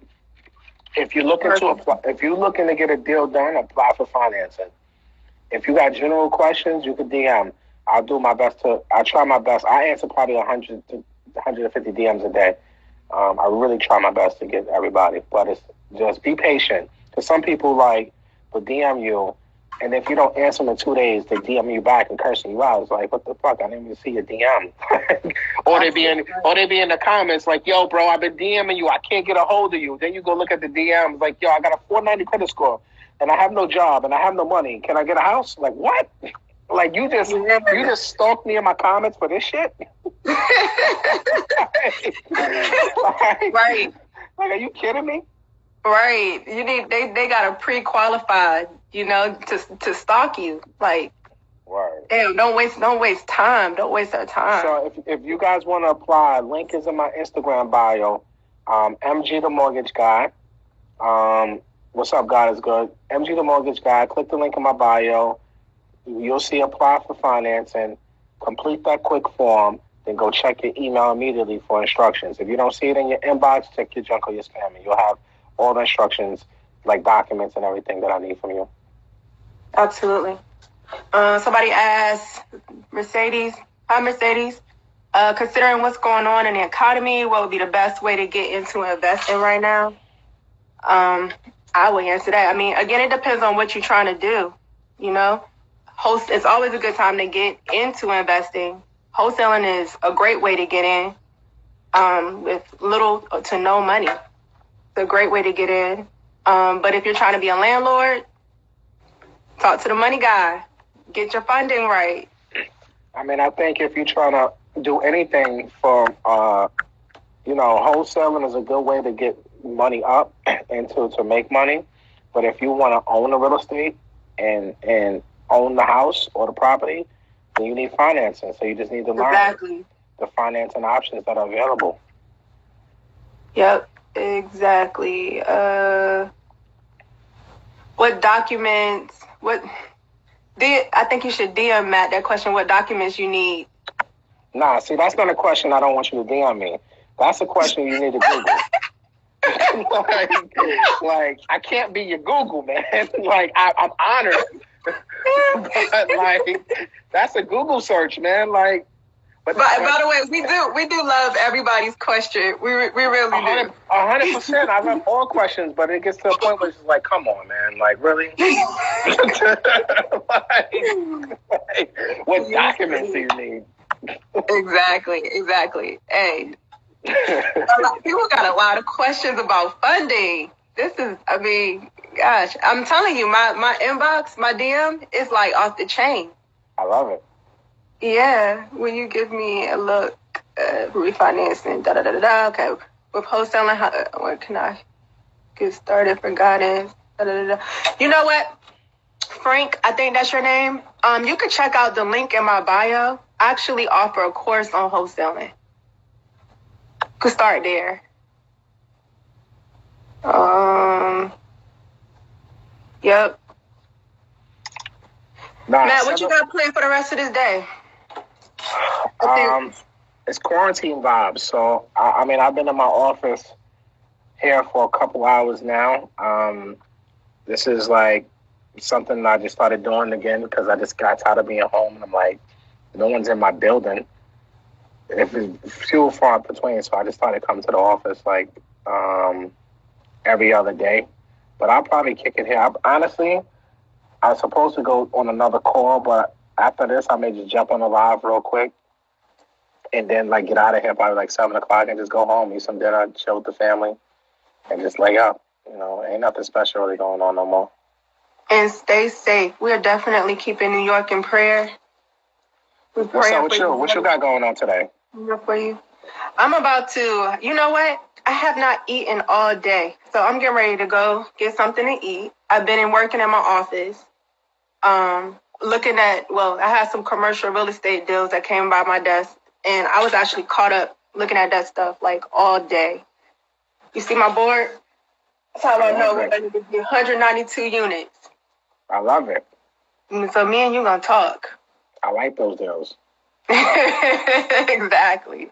If you're looking to get a deal done, apply for financing. If you got general questions, you can DM. I try my best. I answer probably 100 to 150 DMs a day. I really try my best to get everybody, but it's just be patient. Because some people will DM you, and if you don't answer them in 2 days, they DM you back and cursing you out. It's like, what the fuck? I didn't even see your DM. or they be in the comments like, yo, bro, I've been DMing you. I can't get a hold of you. Then you go look at the DMs like, yo, I got a 490 credit score, and I have no job, and I have no money. Can I get a house? Like, what? Like, you just stalked me in my comments for this shit? Right. Like, are you kidding me? Right. You need they gotta pre-qualify, to stalk you. Like, right. Damn, don't waste time. Don't waste our time. So if you guys want to apply, link is in my Instagram bio. MG the Mortgage Guy. What's up, God is good. MG the Mortgage Guy. Click the link in my bio. You'll see apply for financing. Complete that quick form. Then go check your email immediately for instructions. If you don't see it in your inbox, check your junk or your spam, and you'll have all the instructions, like documents and everything that I need from you. Absolutely. Somebody asked, Mercedes. Hi, Mercedes. Considering what's going on in the economy, what would be the best way to get into investing right now? I would answer that. I mean, again, it depends on what you're trying to do. It's always a good time to get into investing. Wholesaling is a great way to get in with little to no money. It's a great way to get in. But if you're trying to be a landlord, talk to the money guy. Get your funding right. I mean, I think if you're trying to do anything for, wholesaling is a good way to get money up and to make money. But if you want to own the real estate and own the house or the property, then you need financing. So you just need to learn the financing options that are available. Yep, exactly. What documents? I think you should DM Matt that question. What documents you need? Nah, see, that's not a question I don't want you to DM me. That's a question you need to Google. like, I can't be your Google, man. Like, I'm honored. But, that's a Google search, man. Like, but by the way, we do love everybody's question. We really do. 100%. I love all questions, but it gets to a point where it's like, come on, man. Like, really? What documents do you need? Exactly. Hey, people got a lot of questions about funding. Gosh, I'm telling you, my inbox, my DM is like off the chain. I love it. Yeah, when you give me a look, refinancing, okay, with wholesaling, where can I get started for guidance, You know what, Frank, I think that's your name. You could check out the link in my bio. I actually offer a course on wholesaling. Could start there. Yep. Nah, Matt, what you got planned for the rest of this day? It's quarantine vibes. So I mean, I've been in my office here for a couple hours now. This is like something I just started doing again because I just got tired of being home, and I'm like, no one's in my building. If it's few and far between, so I just started coming to the office like every other day. But I'll probably kick it here. Honestly, I was supposed to go on another call, but after this, I may just jump on a live real quick and then like get out of here probably like 7 o'clock and just go home, eat some dinner, chill with the family, and just lay up. You know, ain't nothing special really going on no more. And stay safe. We are definitely keeping New York in prayer. What's up with you? What you got going on today? For you. I'm about to, you know what? I have not eaten all day. So I'm getting ready to go get something to eat. I've been working in my office. Looking at, I had some commercial real estate deals that came by my desk. And I was actually caught up looking at that stuff like all day. You see my board? That's how I know we're going to be 192 units. I love it. So me and you going to talk. I like those deals. Exactly.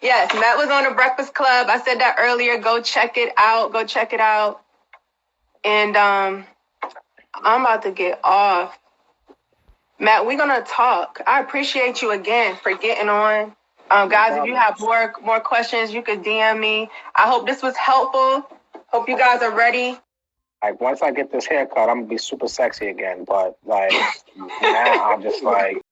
Yes, Matt was on the Breakfast Club. I said that earlier. Go check it out. And I'm about to get off. Matt, we're going to talk. I appreciate you again for getting on. Guys, if you have more questions, you could DM me. I hope this was helpful. Hope you guys are ready. Like, once I get this haircut, I'm going to be super sexy again. But, like, now I'm just like...